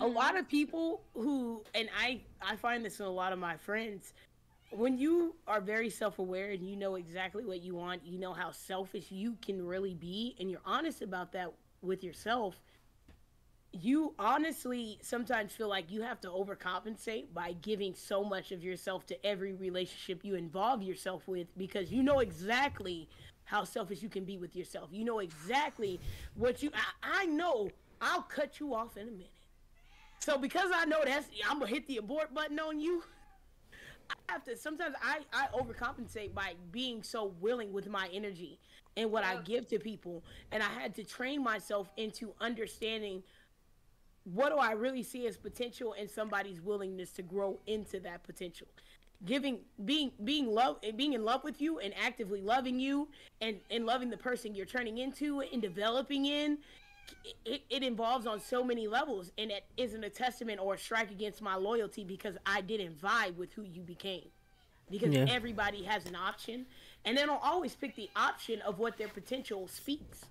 A lot of people who, and I find this in a lot of my friends, when you are very self-aware and you know exactly what you want, you know how selfish you can really be, and you're honest about that with yourself, you honestly sometimes feel like you have to overcompensate by giving so much of yourself to every relationship you involve yourself with, because you know exactly how selfish you can be with yourself. You know exactly what I know I'll cut you off in a minute. So because I know I'm gonna hit the abort button on you, I have to, sometimes I overcompensate by being so willing with my energy and what I give to people. And I had to train myself into understanding, what do I really see as potential in somebody's willingness to grow into that potential. Being in love with you and actively loving you and loving the person you're turning into and developing in, it involves on so many levels, and it isn't a testament or a strike against my loyalty because I didn't vibe with who you became. Because everybody has an option, and they don't always pick the option of what their potential speaks.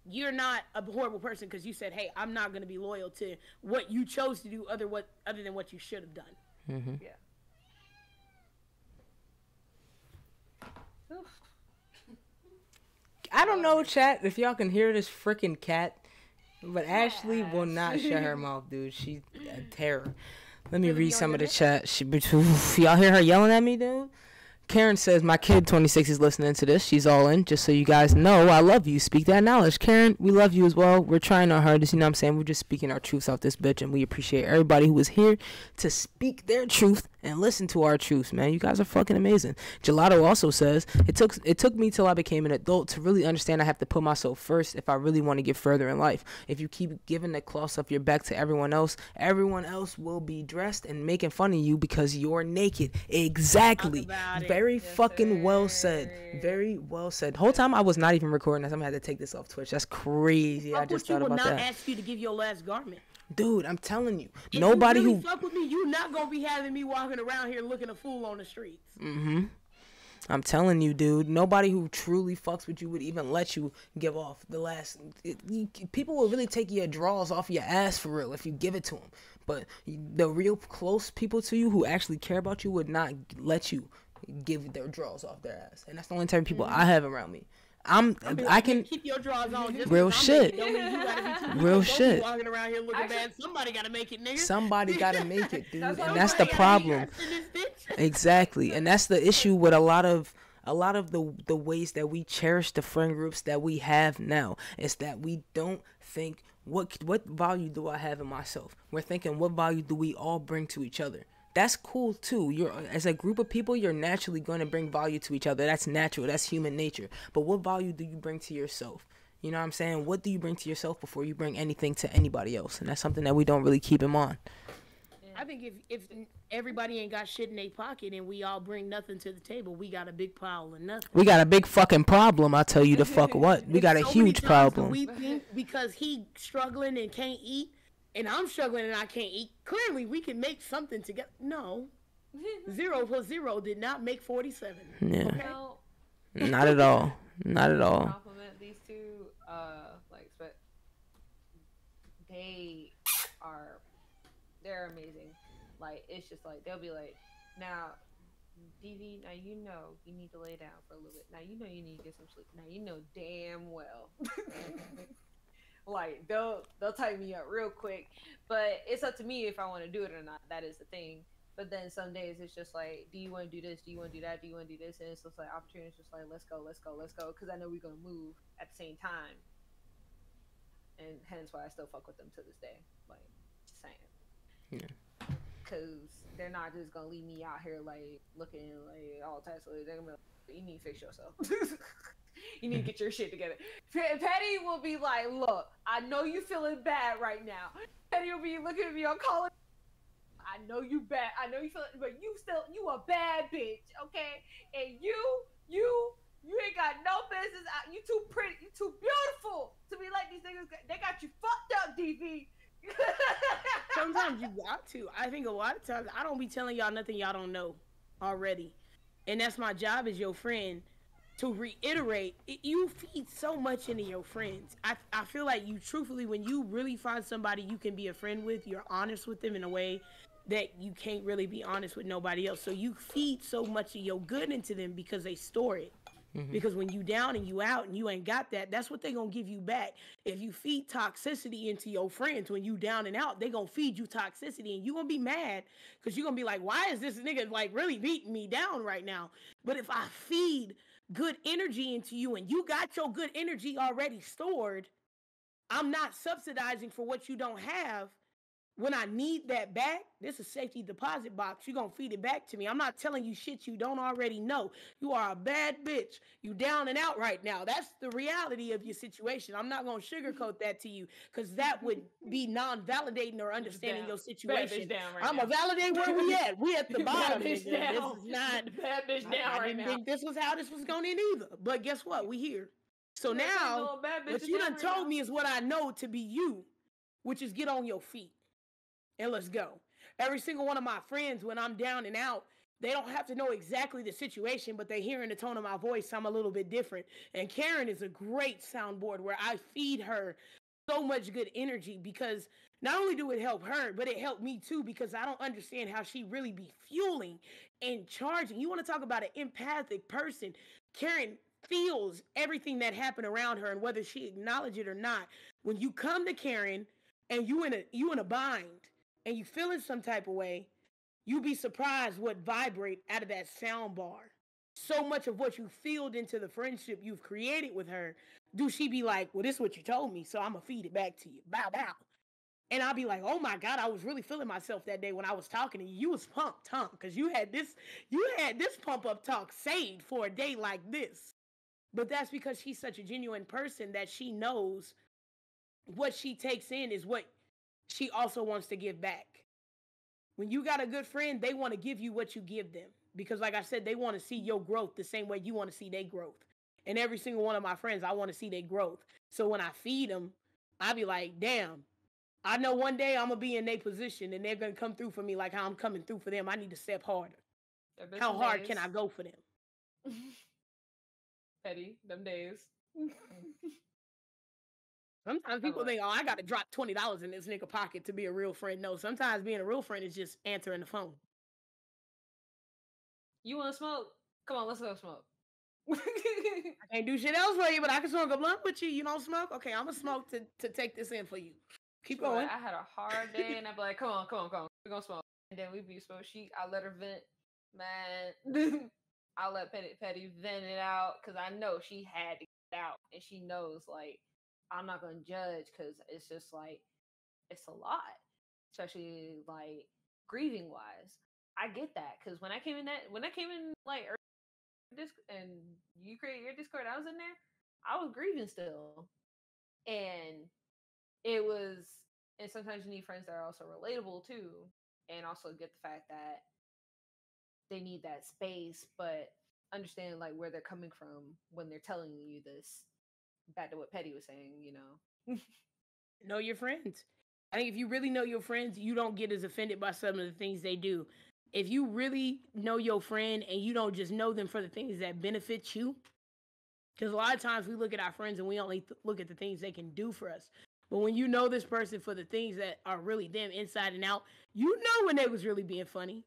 You're not a horrible person because you said, hey, I'm not going to be loyal to what you chose to do other than what you should have done. Mm-hmm. Yeah. I don't know, chat, if y'all can hear this freaking cat, but Ashley will not shut her mouth, dude. She's a terror. Let me read some of the chat. Y'all hear her yelling at me, dude? Karen says, my kid, 26, is listening to this. She's all in. Just so you guys know, I love you. Speak that knowledge. Karen, we love you as well. We're trying our hardest. You know what I'm saying? We're just speaking our truths out this bitch, and we appreciate everybody who is here to speak their truth and listen to our truths, man. You guys are fucking amazing. Gelato also says, it took me till I became an adult to really understand I have to put myself first if I really want to get further in life. If you keep giving the cloth off your back to everyone else will be dressed and making fun of you because you're naked. Exactly. Very fucking well said. Very well said. Whole time I was not even recording this. I'm gonna have to take this off Twitch. That's crazy. I just thought about that. Will not ask you to give your last garment. Dude, I'm telling you, if nobody you really who fuck with me, you not gonna be having me walking around here looking a fool on the streets. I'm telling you, dude, nobody who truly fucks with you would even let you give off the last. People will really take your drawers off your ass for real if you give it to them. But the real close people to you who actually care about you would not let you give their drawers off their ass, and that's the only type of people I have around me. I can keep your drawers on. Just real shit. Real shit. Walking around here looking bad. Somebody gotta make it, nigga. Somebody gotta make it, dude, and that's the problem. Exactly, and that's the issue with a lot of the ways that we cherish the friend groups that we have now. Is that we don't think what value do I have in myself. We're thinking what value do we all bring to each other. That's cool too. You're as a group of people, you're naturally going to bring value to each other. That's natural. That's human nature. But what value do you bring to yourself? You know what I'm saying? What do you bring to yourself before you bring anything to anybody else? And that's something that we don't really keep in mind. I think if everybody ain't got shit in their pocket and we all bring nothing to the table, we got a big pile of nothing. We got a big fucking problem. I tell you the fuck what. We got a huge problem. We think because he struggling and can't eat, and I'm struggling and I can't eat, clearly we can make something together. No. 0 plus 0 did not make 47. Yeah. Okay? No. Not at all. Not at all. Compliment these two, but they're amazing. Like, it's just like, they'll be like, now, DV, now you know you need to lay down for a little bit. Now you know you need to get some sleep. Now you know damn well. Like, they'll tighten me up real quick, but it's up to me if I want to do it or not. That is the thing. But then some days it's just like, do you want to do this? Do you want to do that? Do you want to do this? And it's just like opportunity. It's just like, let's go. Because I know we're going to move at the same time. And hence why I still fuck with them to this day. Like, just saying. Yeah. Because they're not just going to leave me out here, like, looking like all types of, they're going to be like, you need to fix yourself. You need to get your shit together. Petty will be like, look, I know you feeling bad right now. Petty will be looking at me on calling. I know you bad. I know you feel, but you a bad bitch, okay? And you ain't got no business. You too pretty. You too beautiful to be like these niggas. They got you fucked up, DV. Sometimes you got to. I think a lot of times I don't be telling y'all nothing y'all don't know already, and that's my job as your friend. To reiterate, you feed so much into your friends. I feel like you truthfully, when you really find somebody you can be a friend with, you're honest with them in a way that you can't really be honest with nobody else. So you feed so much of your good into them because they store it. Mm-hmm. Because when you down and you out and you ain't got that, that's what they gonna give you back. If you feed toxicity into your friends when you down and out, they gonna feed you toxicity and you gonna be mad because you gonna be like, why is this nigga like really beating me down right now? But if I feed good energy into you and you got your good energy already stored, I'm not subsidizing for what you don't have. When I need that back, this is a safety deposit box. You're going to feed it back to me. I'm not telling you shit you don't already know. You are a bad bitch. You down and out right now. That's the reality of your situation. I'm not going to sugarcoat that to you because that would be non-validating or understanding your situation. I'm going to validate where we at. We at the bottom. This is not bad bitch down I didn't think this was how this was going to end either. But guess what? We here. So now, what you done told me is what I know to be you, which is get on your feet. And let's go. Every single one of my friends, when I'm down and out, they don't have to know exactly the situation, but they hear in the tone of my voice, I'm a little bit different. And Karen is a great soundboard where I feed her so much good energy because not only do it help her, but it helped me too because I don't understand how she really be fueling and charging. You want to talk about an empathic person. Karen feels everything that happened around her and whether she acknowledges it or not. When you come to Karen and you in a bind, and you feeling some type of way, you'd be surprised what vibrate out of that sound bar. So much of what you feel into the friendship you've created with her, do she be like, well, this is what you told me, so I'm gonna feed it back to you. Bow bow. And I'll be like, oh my God, I was really feeling myself that day when I was talking to you. You was pumped, huh? Because you had this pump up talk saved for a day like this. But that's because she's such a genuine person that she knows what she takes in is what she also wants to give back. When you got a good friend, they want to give you what you give them. Because like I said, they want to see your growth the same way you want to see their growth. And every single one of my friends, I want to see their growth. So when I feed them, I be like, damn, I know one day I'm going to be in their position and they're going to come through for me like how I'm coming through for them. I need to step harder. How hard can I go for them? Petty, them days. Sometimes people think, oh, I got to drop $20 in this nigga pocket to be a real friend. No, sometimes being a real friend is just answering the phone. You want to smoke? Come on, let's go smoke. I can't do shit else for you, but I can smoke a blunt with you. You don't smoke? Okay, I'm going to smoke to take this in for you. Keep going. I had a hard day, and I'd be like, come on. We're going to smoke. And then we'd be smoke. I let her vent. Man, I let Petty vent it out because I know she had to get out. And she knows, like, I'm not going to judge because it's just, like, it's a lot. Especially, like, grieving-wise. I get that because when I came in, like, and you created your Discord, I was in there, I was grieving still. And it was, and sometimes you need friends that are also relatable too, and also get the fact that they need that space, but understand like where they're coming from when they're telling you this. Back to what Petty was saying, you know. Know your friends. I think if you really know your friends, you don't get as offended by some of the things they do. If you really know your friend and you don't just know them for the things that benefit you, because a lot of times we look at our friends and we only look at the things they can do for us. But when you know this person for the things that are really them inside and out, you know when they was really being funny.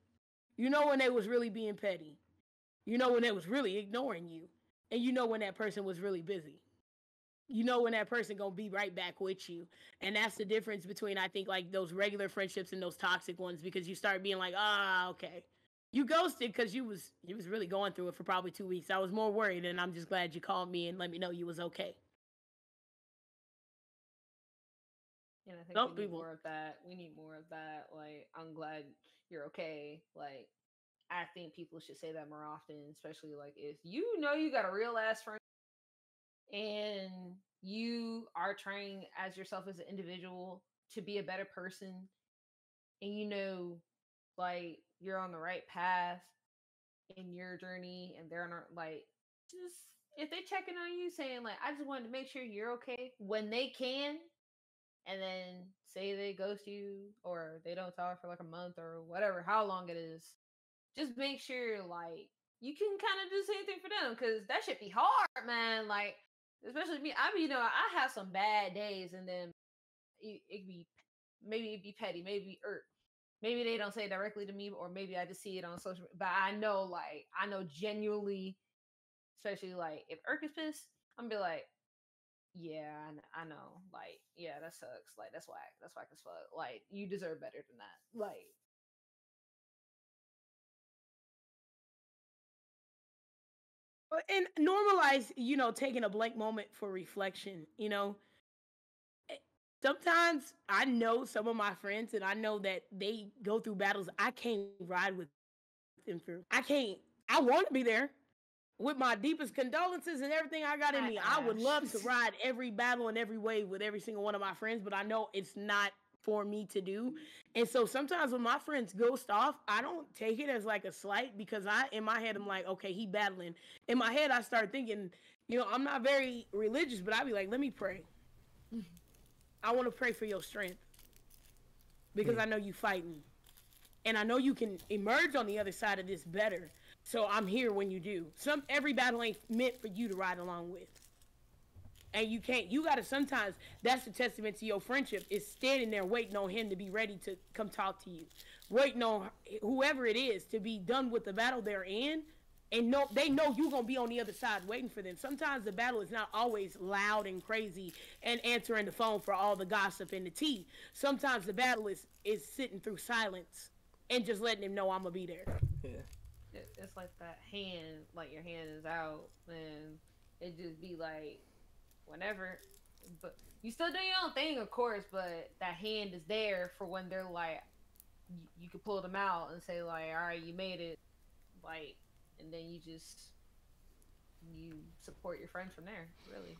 You know when they was really being petty. You know when they was really ignoring you. And you know when that person was really busy. You know when that person gonna be right back with you. And that's the difference between, I think, like those regular friendships and those toxic ones, because you start being like, okay. You ghosted because you was really going through it for probably 2 weeks. I was more worried, and I'm just glad you called me and let me know you was okay. And I think we need more of that. We need more of that. Like, I'm glad you're okay. Like, I think people should say that more often, especially like if you know you got a real ass friend and you are trying as yourself as an individual to be a better person, and you know, like you're on the right path in your journey, and they're on like, just if they checking on you, saying like, I just wanted to make sure you're okay when they can, and then say they ghost you or they don't talk for like a month or whatever, how long it is, just make sure like you can kind of do the same thing for them, because that should be hard, man. Like, especially me, I mean, you know, I have some bad days, and then it be maybe it'd be petty, maybe maybe they don't say it directly to me, or maybe I just see it on social. But I know genuinely, especially like if Irk is pissed, I'm gonna be like, yeah, I know, like, yeah, that sucks, like that's whack as fuck, like you deserve better than that, like. And normalize, you know, taking a blank moment for reflection. You know, sometimes I know some of my friends, and I know that they go through battles I can't ride with them through. I want to be there with my deepest condolences and everything I got in me. I would love to ride every battle and every wave with every single one of my friends, but I know it's not for me to do. And so sometimes when my friends ghost off, I don't take it as like a slight, because in my head, I'm like, okay, he battling. In my head, I start thinking, you know, I'm not very religious, but I'd be like, let me pray. I want to pray for your strength, because I know you fighting, and I know you can emerge on the other side of this better. So I'm here when you do. Every battle ain't meant for you to ride along with. And you gotta, sometimes that's a testament to your friendship, is standing there waiting on him to be ready to come talk to you. Waiting on whoever it is to be done with the battle they're in and they know you're gonna be on the other side waiting for them. Sometimes the battle is not always loud and crazy and answering the phone for all the gossip and the tea. Sometimes the battle is sitting through silence and just letting them know I'm gonna be there. Yeah. It's like that hand, like your hand is out, and it just be like whenever, but you still do your own thing, of course. But that hand is there for when they're like, you can pull them out and say like, all right, you made it, like. And then you support your friends from there, really.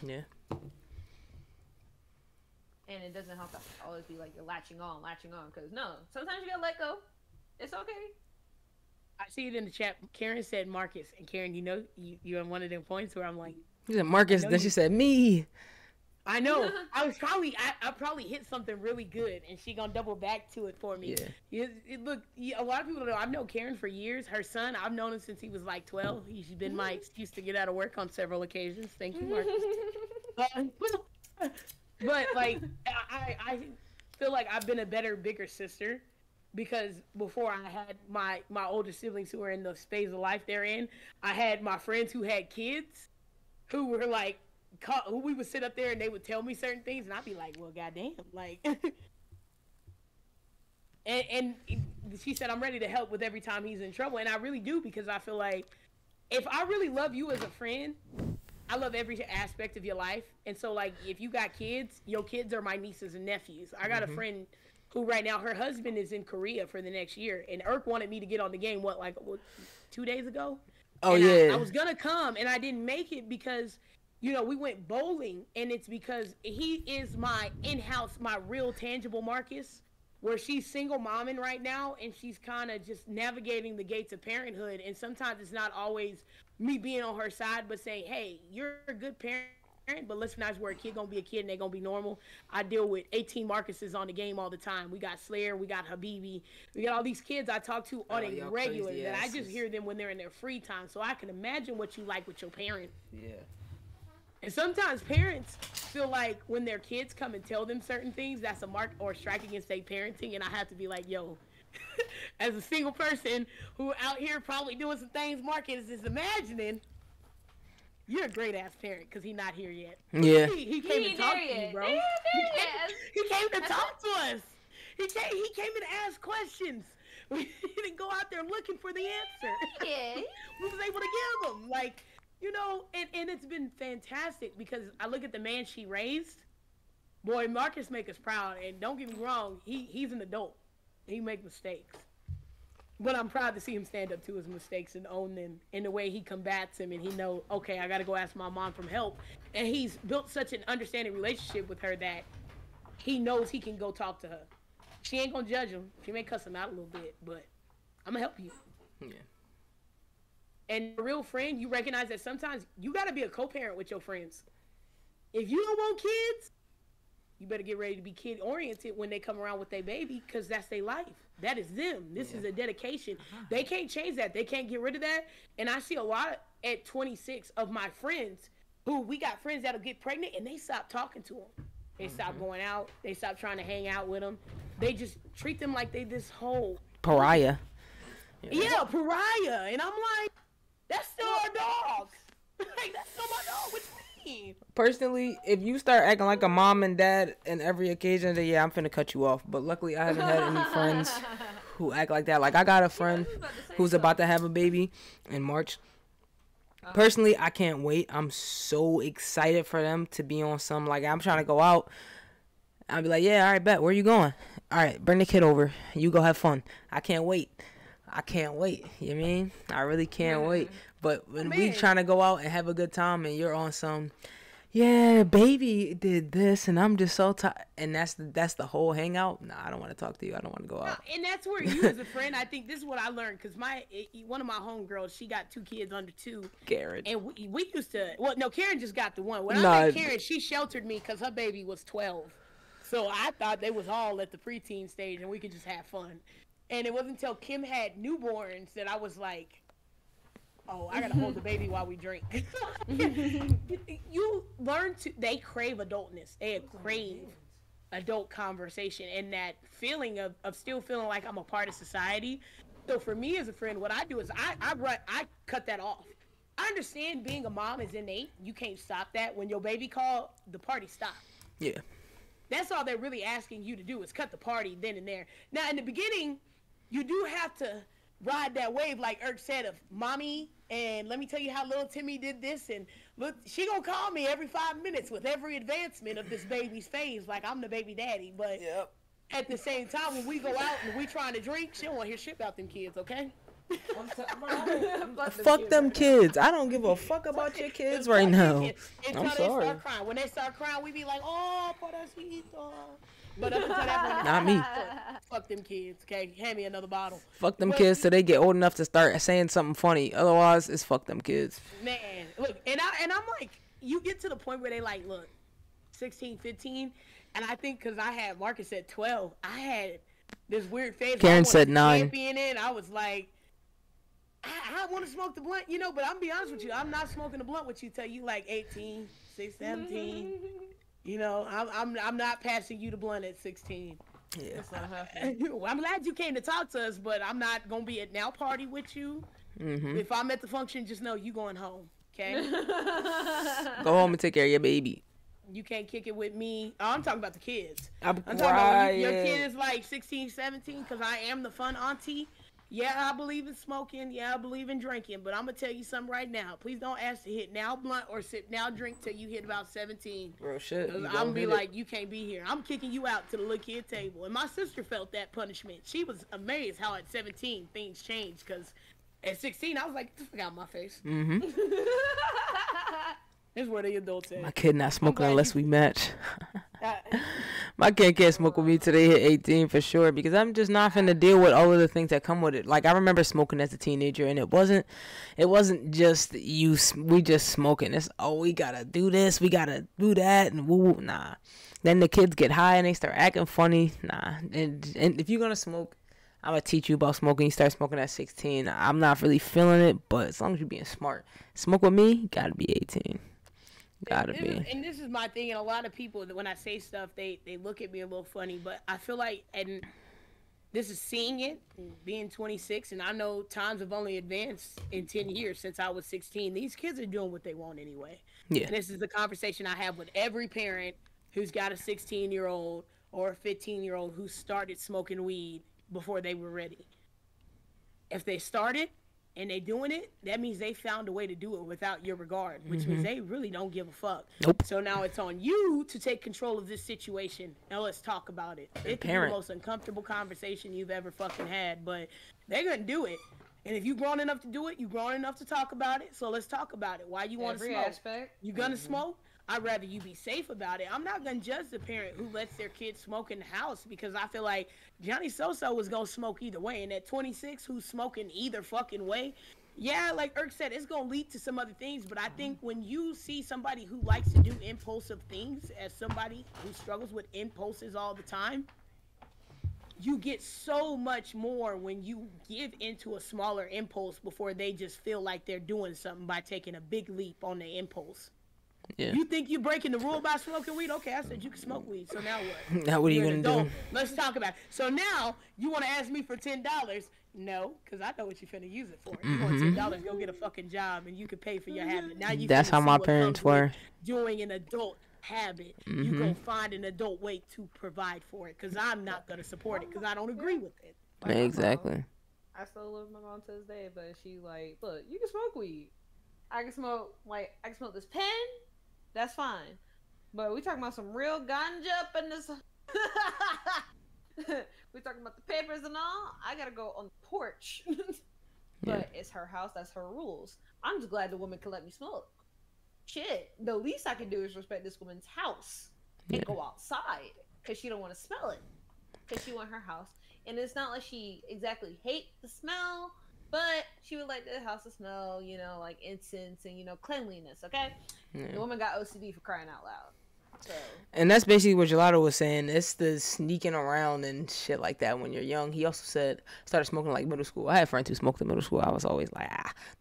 Yeah. And it doesn't have to always be like you're latching on, because no, sometimes you gotta let go. It's okay. I see it in the chat. Karen said Marcus, and Karen, you know, you're on one of them points where I'm like, you said Marcus, then she said me. I know. I probably hit something really good, and she gonna double back to it for me. Yeah. Look, a lot of people don't know. I've known Karen for years. Her son, I've known him since he was like 12. He's been my excuse to get out of work on several occasions. Thank you, Marcus. But like, I feel like I've been a better, bigger sister because before I had my older siblings who were in the phase of life they're in, I had my friends who had kids who were like. Who we would sit up there and they would tell me certain things and I'd be like, well, goddamn, like, and she said, I'm ready to help with every time he's in trouble. And I really do, because I feel like if I really love you as a friend, I love every aspect of your life. And so like, if you got kids, your kids are my nieces and nephews. I got a friend who right now, her husband is in Korea for the next year. And Irk wanted me to get on the game, what 2 days ago? Oh, and yeah. I was going to come and I didn't make it because you know, we went bowling, and it's because he is my in-house, my real tangible Marcus, where she's single momming right now, and she's kind of just navigating the gates of parenthood. And sometimes it's not always me being on her side, but saying, hey, you're a good parent, but let's recognize where a kid gonna be a kid and they're gonna be normal. I deal with 18 Marcuses on the game all the time. We got Slayer, we got Habibi, we got all these kids I talk to on a regular that I just hear them when they're in their free time. So I can imagine what you like with your parent. Yeah. And sometimes parents feel like when their kids come and tell them certain things, that's a mark or strike against their parenting. And I have to be like, yo, as a single person who out here probably doing some things Marcus is imagining, you're a great ass parent because he's not here yet. Yeah. He came to talk to you, bro. He came to talk to us. He came in to ask questions. We didn't go out there looking for the answer. Yeah. We was able to give them. Like, you know, and it's been fantastic because I look at the man she raised. Boy, Marcus make us proud. And don't get me wrong, he's an adult. He make mistakes. But I'm proud to see him stand up to his mistakes and own them in the way he combats them. And he know, okay, I got to go ask my mom for help. And he's built such an understanding relationship with her that he knows he can go talk to her. She ain't going to judge him. She may cuss him out a little bit, but I'm going to help you. Yeah. And a real friend, you recognize that sometimes you got to be a co-parent with your friends. If you don't want kids, you better get ready to be kid-oriented when they come around with their baby because that's their life. That is them. This is a dedication. They can't change that. They can't get rid of that. And I see a lot at 26 of my friends who we got friends that'll get pregnant and they stop talking to them. They stop going out. They stop trying to hang out with them. They just treat them like they this whole pariah. Yeah, pariah. And I'm like, that's still our dog. Like, that's still my dog. What you mean? Personally, if you start acting like a mom and dad in every occasion, then yeah, I'm finna cut you off. But luckily, I haven't had any friends who act like that. Like, I got a friend who's about to have a baby in March. Personally, I can't wait. I'm so excited for them to be on some, like, I'm trying to go out. I'll be like, yeah, all right, bet. Where you going? All right, bring the kid over. You go have fun. I can't wait. You know what I mean? I really can't wait. But when we trying to go out and have a good time and you're on some, yeah, baby did this and I'm just so tired. And that's the whole hangout. Nah, I don't want to talk to you. I don't want to go out. And that's where you as a friend, I think this is what I learned. Because one of my homegirls, she got 2 kids under 2. Karen. And we used to, well, no, Karen just got the one. When I met Karen, she sheltered me because her baby was 12. So I thought they was all at the preteen stage and we could just have fun. And it wasn't until Kim had newborns that I was like, oh, I gotta hold the baby while we drink. You learn they crave adultness. They crave adult conversation and that feeling of still feeling like I'm a part of society. So for me as a friend, what I do is I cut that off. I understand being a mom is innate. You can't stop that. When your baby call, the party stop. Yeah. That's all they're really asking you to do is cut the party then and there. Now, in the beginning, you do have to ride that wave, like Irk said, of mommy, and let me tell you how little Timmy did this, and look, she gonna call me every 5 minutes with every advancement of this baby's phase, like I'm the baby daddy. But at the same time, when we go out and we trying to drink, she don't want to hear shit about them kids, okay? Fuck them kids. I don't give a fuck about your kids right now. Until they start crying. When they start crying, we be like, oh, pobrecito. But up until that point, not me. Fuck them kids, okay? Hand me another bottle. Fuck them kids till they get old enough to start saying something funny. Otherwise, it's fuck them kids. Man, look, and I'm like, you get to the point where they like, look, 16, 15, and I think because I had, Marcus said 12, I had this weird phase. Karen said 9. I was like, I want to smoke the blunt, you know, but I'm be honest with you, I'm not smoking the blunt with you till you like 18, 16, 17. You know, I'm not passing you the blunt at 16. Yeah. Well, I'm glad you came to talk to us, but I'm not gonna be at now party with you. Mm-hmm. If I'm at the function, just know you going home, okay? Go home and take care of your baby. You can't kick it with me. Oh, I'm talking about the kids. I'm talking about your kid is like 16, 17, because I am the fun auntie. Yeah, I believe in smoking. Yeah, I believe in drinking. But I'm going to tell you something right now. Please don't ask to hit now blunt or sip now drink till you hit about 17. Real shit. I'm going to be like, you can't be here. I'm kicking you out to the little kid table. And my sister felt that punishment. She was amazed how at 17 things changed. Because at 16, I was like, get the fuck out of my face. Mm-hmm. This is where the adults at. My kid not smoking unless we match. My kid can't smoke with me till they hit 18 for sure, because I'm just not finna deal with all of the things that come with it. Like, I remember smoking as a teenager, and it wasn't just we just smoking. It's, oh, we gotta do this, we gotta do that, and woo. Nah. Then the kids get high and they start acting funny. Nah. And if you're gonna smoke, I'm gonna teach you about smoking. You start smoking at 16. I'm not really feeling it, but as long as you're being smart, smoke with me, gotta be 18. Gotta be. And this is my thing, and a lot of people, when I say stuff, they look at me a little funny, but I feel like, and this is seeing it, being 26, and I know times have only advanced in 10 years since I was 16. These kids are doing what they want anyway. Yeah. And this is the conversation I have with every parent who's got a 16-year-old or a 15-year-old who started smoking weed before they were ready. If they started and they doing it, that means they found a way to do it without your regard, which means they really don't give a fuck. Nope. So now it's on you to take control of this situation. Now let's talk about it. It can be the most uncomfortable conversation you've ever fucking had, but they're gonna do it. And if you've grown enough to do it, you've grown enough to talk about it. So let's talk about it. Why you want to smoke? Aspect. You gonna smoke? I'd rather you be safe about it. I'm not gonna judge the parent who lets their kids smoke in the house, because I feel like Johnny So-So was gonna smoke either way, and at 26, who's smoking either fucking way, yeah, like Irk said, it's gonna lead to some other things. But I think when you see somebody who likes to do impulsive things as somebody who struggles with impulses all the time, you get so much more when you give into a smaller impulse before they just feel like they're doing something by taking a big leap on the impulse. Yeah. You think you're breaking the rule about smoking weed? Okay, I said you can smoke weed, so now what? Now what are you going to do? Let's talk about it. So now, you want to ask me for $10? No, because I know what you're finna use it for. You want $10, go get a fucking job, and you can pay for your habit. Now you. That's how my parents were. Doing an adult habit. You go find an adult way to provide for it, because I'm not going to support it, because I don't agree with it. Like, exactly. I still live with my mom to this day, but she like, look, you can smoke weed. I can smoke this pen. That's fine. But we talking about some real ganja up in this. We talking about the papers and all. I gotta go on the porch. But it's her house. That's her rules. I'm just glad the woman can let me smoke. Shit. The least I can do is respect this woman's house and go outside, because she don't want to smell it. Because she want her house. And it's not like she exactly hate the smell, but she would like the house to smell, you know, like incense and, you know, cleanliness, okay? Yeah. The woman got OCD for crying out loud. So. And that's basically what Gelato was saying. It's the sneaking around and shit like that when you're young. He also said, started smoking like middle school. I had friends who smoked in middle school. I was always like,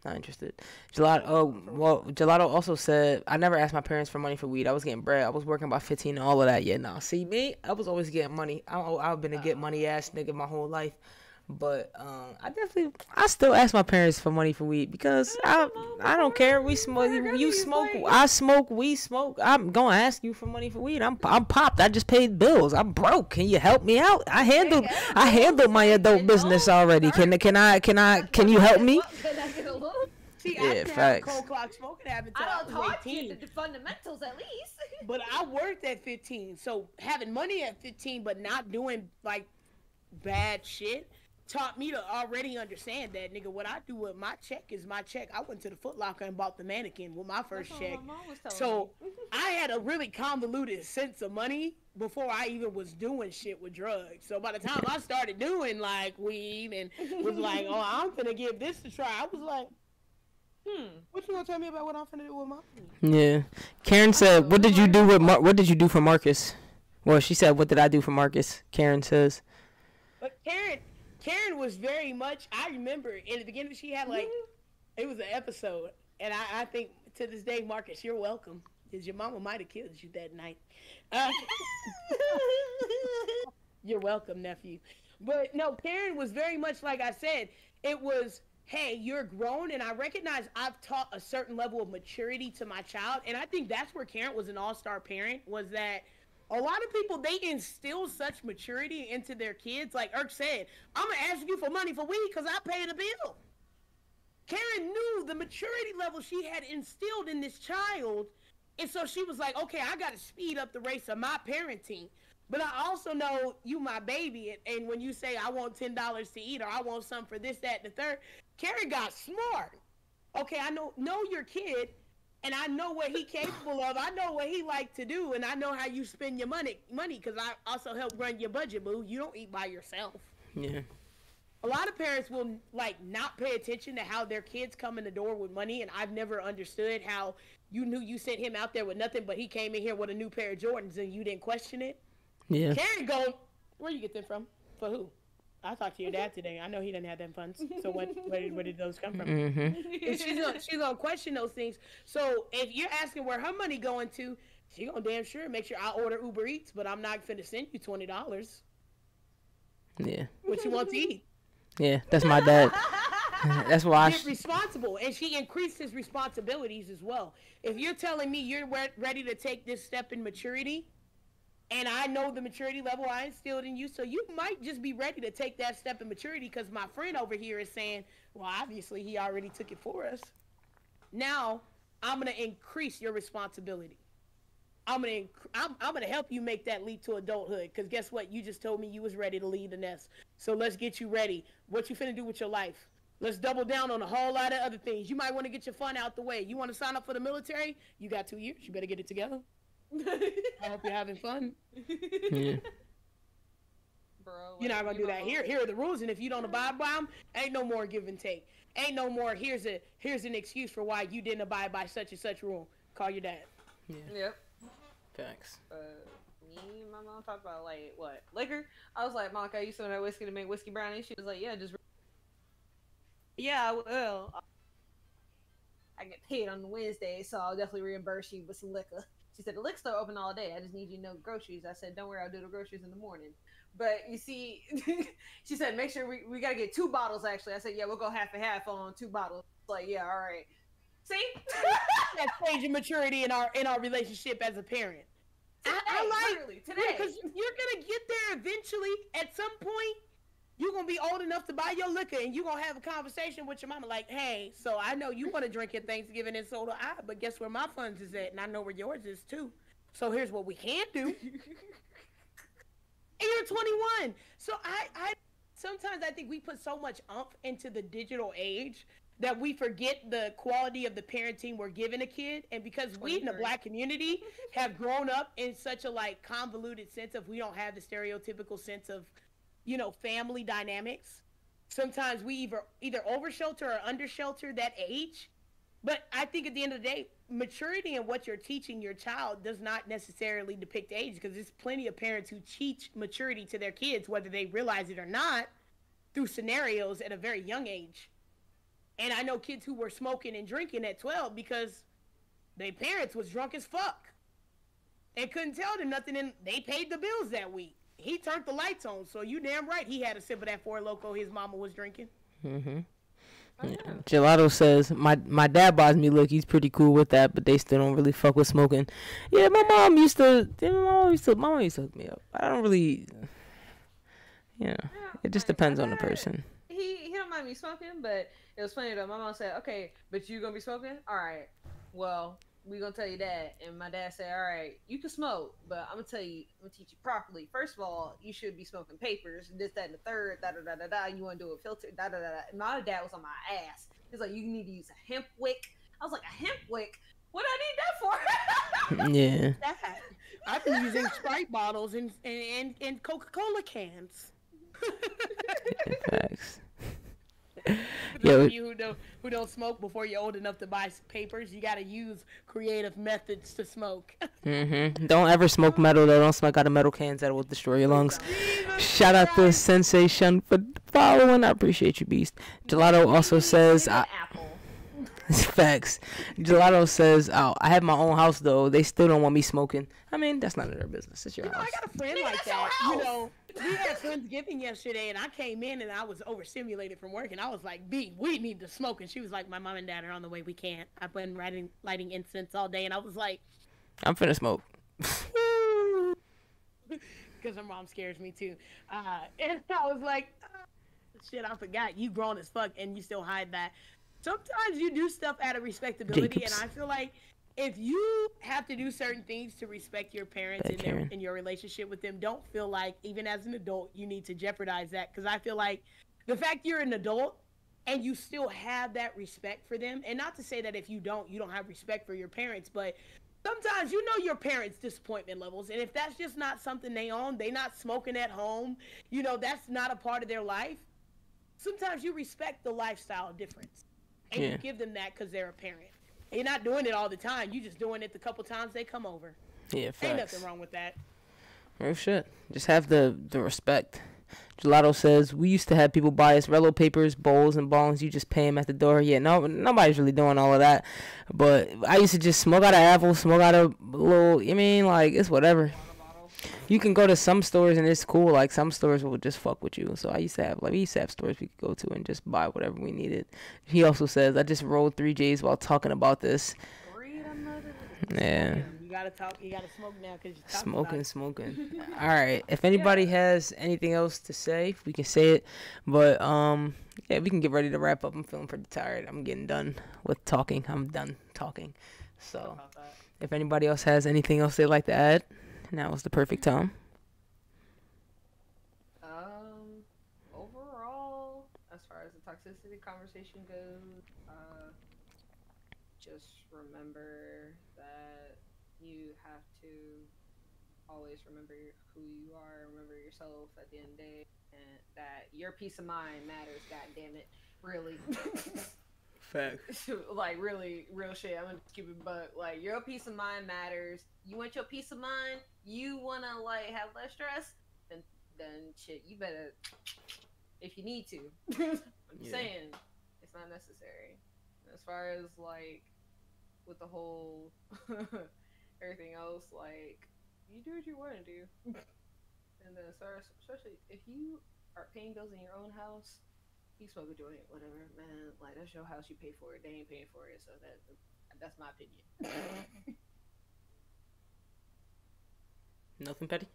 not interested. Gelato also said, I never asked my parents for money for weed. I was getting bread. I was working about 15 and all of that. Yeah, no. See, me, I was always getting money. I've been a get money ass nigga my whole life. But I still ask my parents for money for weed because I don't care. We smoke, you smoke, I smoke, we smoke. I'm gonna ask you for money for weed. I'm popped. I just paid bills. I'm broke. Can you help me out? I handled my adult business already. Can you help me? See, I didn't have a cold clock smoking habit until I was 18. You the fundamentals at least. But I worked at 15, so having money at 15, but not doing like bad shit, taught me to already understand that, nigga, what I do with my check is my check. I went to the Foot Locker and bought the mannequin with my first check. So I had a really convoluted sense of money before I even was doing shit with drugs. So by the time I started doing like weed and was like, oh, I'm gonna give this a try, I was like, what you gonna tell me about what I'm gonna do with my money? Yeah. Karen said, what did you do what did you do for Marcus? Well, she said, what did I do for Marcus? Karen says. But Karen was very much, I remember in the beginning she had like, it was an episode, and I think to this day, Marcus, you're welcome, because your mama might have killed you that night. You're welcome, nephew. But no, Karen was very much like I said, it was, hey, you're grown, and I recognize I've taught a certain level of maturity to my child, and I think that's where Karen was an all-star parent, was that a lot of people, they instill such maturity into their kids. Like Irk said, I'm going to ask you for money for weed because I paid a bill. Karen knew the maturity level she had instilled in this child, and so she was like, okay, I got to speed up the race of my parenting. But I also know you my baby, and when you say I want $10 to eat or I want something for this, that, and the third, Karen got smart. Okay, I know your kid, and I know what he capable of. I know what he like to do, and I know how you spend your money because I also help run your budget, boo. You don't eat by yourself. Yeah. A lot of parents will like not pay attention to how their kids come in the door with money, and I've never understood how you knew you sent him out there with nothing, but he came in here with a new pair of Jordans and you didn't question it. Yeah. Karen go, where you get them from? For who? I talked to your dad today. I know he didn't have them funds. So where did those come from? Mm-hmm. She's gonna question those things. So if you're asking where her money going to, she gonna damn sure make sure I order Uber Eats, but I'm not finna send you $20. Yeah. What you want to eat? Yeah, that's my dad. That's why Get responsible, and she increased his responsibilities as well. If you're telling me you're ready to take this step in maturity, and I know the maturity level I instilled in you, so you might just be ready to take that step in maturity because my friend over here is saying, well, obviously he already took it for us. Now, I'm going to increase your responsibility. I'm gonna help you make that leap to adulthood because guess what? You just told me you was ready to leave the nest. So let's get you ready. What you finna do with your life? Let's double down on a whole lot of other things. You might want to get your fun out the way. You want to sign up for the military? You got 2 years. You better get it together. I hope you're having fun. Yeah. Bro, you're not gonna do that. Here are the rules, and if you don't abide by them, ain't no more give and take. Ain't no more. Here's an excuse for why you didn't abide by such and such rule. Call your dad. Yeah. Yep. Thanks. Me and my mom talked about like what liquor. I was like, Mom, I used some of that whiskey to make whiskey brownies. She was like, yeah, just yeah, I will. I get paid on Wednesday, so I'll definitely reimburse you with some liquor. She said, the liquor store open all day. I just need you to know groceries. I said, don't worry, I'll do the groceries in the morning. But you see, she said, make sure we got to get 2 bottles, actually. I said, yeah, we'll go half and half on 2 bottles. Like, yeah, all right. See? That stage of maturity in our relationship as a parent. Today, I like, literally, today. Because you're going to get there eventually. At some point, you're going to be old enough to buy your liquor, and you're going to have a conversation with your mama like, hey, so I know you want to drink your Thanksgiving, and so do I, but guess where my funds is at, and I know where yours is too. So here's what we can do. And you're 21. So I sometimes I think we put so much oomph into the digital age that we forget the quality of the parenting we're giving a kid. And because we in the Black community have grown up in such a like convoluted sense of we don't have the stereotypical sense of, you know, family dynamics. Sometimes we either over shelter or under shelter that age. But I think at the end of the day, maturity in what you're teaching your child does not necessarily depict age, because there's plenty of parents who teach maturity to their kids, whether they realize it or not, through scenarios at a very young age. And I know kids who were smoking and drinking at 12 because their parents was drunk as fuck and couldn't tell them nothing, and they paid the bills that week. he turned the lights on, so you damn right he had a sip of that Four Loko his mama was drinking. Mm-hmm. Oh, yeah. Gelato says my dad buys me liquor. He's pretty cool with that, but they still don't really fuck with smoking. Yeah, my mom used to hook me up. I don't really. Yeah, it just depends on the person. He don't mind me smoking, but it was funny though. My mom said, "Okay, but you gonna be smoking? All right. Well, we gonna tell you that." And my dad said, "All right, you can smoke, but I'm gonna teach you properly. First of all, you should be smoking papers, this, that, and the third, da da da da da. You want to do a filter, da da da da." And my dad was on my ass. He's like, "You need to use a hemp wick." I was like, "A hemp wick? What do I need that for?" Yeah. I've been using Sprite bottles and Coca-Cola cans. Facts. For those of you who don't smoke before you're old enough to buy papers, you gotta use creative methods to smoke. Don't ever smoke metal though. Don't smoke out of metal cans. That will destroy your lungs. Shout out to Sensei Shun for following. I appreciate you, Beast. Gelato also says, apple. facts. Gelato says, "Oh, I have my own house though. They still don't want me smoking." I mean, that's none of their business. It's your house. I got a friend like that. You know, we had Friendsgiving yesterday, and I came in and I was overstimulated from work, and I was like, "B, we need to smoke." And she was like, "My mom and dad are on the way. We can't." I've been lighting incense all day, and I was like, I'm finna smoke. because her mom scares me too. And I was like, shit, I forgot. You grown as fuck, and you still hide that. Sometimes you do stuff out of respectability, and I feel like if you have to do certain things to respect your parents and your relationship with them, don't feel like, even as an adult, you need to jeopardize that. Because I feel like the fact you're an adult and you still have that respect for them, and not to say that if you don't have respect for your parents, but sometimes you know your parents' disappointment levels, and if that's just not something they own, they not smoking at home, you know, that's not a part of their life. Sometimes you respect the lifestyle difference, and you give them that because they're a parent. And you're not doing it all the time. You just doing it the couple times they come over. Yeah, facts. Ain't nothing wrong with that. Oh shit. Just have the respect. Gelato says, "We used to have people buy us Relo papers, bowls, and bongs. You just pay them at the door." Yeah, no, nobody's really doing all of that. But I used to just smoke out of apple, smoke out of little, I mean, like, it's whatever. You can go to some stores and it's cool. Like, some stores will just fuck with you. So we used to have stores we could go to and just buy whatever we needed. He also says, "I just rolled 3 J's while talking about this." Yeah. You gotta talk. You gotta smoke now because you're talking Smoking. All right. If anybody has anything else to say, we can say it. But yeah, we can get ready to wrap up. I'm feeling pretty tired. I'm getting done with talking. I'm done talking. So, if anybody else has anything else they'd like to add, now is the perfect time. Overall, as far as the toxicity conversation goes, just remember that you have to always remember who you are, remember yourself at the end of the day, and that your peace of mind matters, god damn it. Really. Facts. Like, really, real shit. I'm gonna keep it buck. Like, your peace of mind matters. You want your peace of mind? You wanna, like, have less stress? Then shit, you better, if you need to. I'm saying, it's not necessary. As far as, like, with the whole everything else, like, you do what you want to do. And then as far as, especially if you are paying bills in your own house, you smoke a joint, whatever, man, like, that's your house, you pay for it, they ain't paying for it, so that's my opinion. Nothing petty?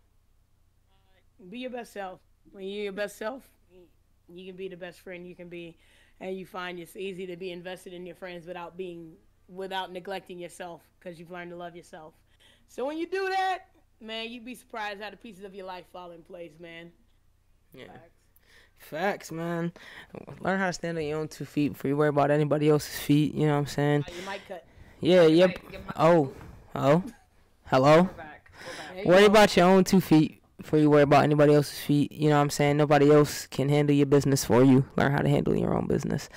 Be your best self. When you're your best self, you can be the best friend you can be, and you find it's easy to be invested in your friends without neglecting yourself, because you've learned to love yourself. So when you do that, man, you'd be surprised how the pieces of your life fall in place, man. Yeah. Facts, man. Learn how to stand on your own 2 feet before you worry about anybody else's feet. You know what I'm saying? You might cut. Yeah, yep. Oh. Hello? We're back. Worry about your own 2 feet before you worry about anybody else's feet. You know what I'm saying? Nobody else can handle your business for you. Learn how to handle your own business.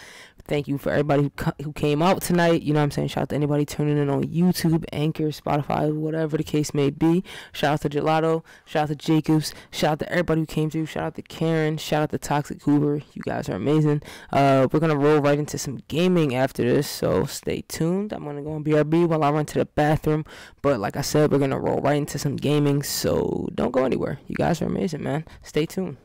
Thank you for everybody who came out tonight. You know what I'm saying? Shout out to anybody tuning in on YouTube, Anchor, Spotify, whatever the case may be. Shout out to Gelato. Shout out to Jacobs. Shout out to everybody who came through. Shout out to Karen. Shout out to Toxic Hoover. You guys are amazing. We're going to roll right into some gaming after this, so stay tuned. I'm going to go on BRB while I run to the bathroom. But like I said, we're going to roll right into some gaming, so don't go anywhere. You guys are amazing, man. Stay tuned.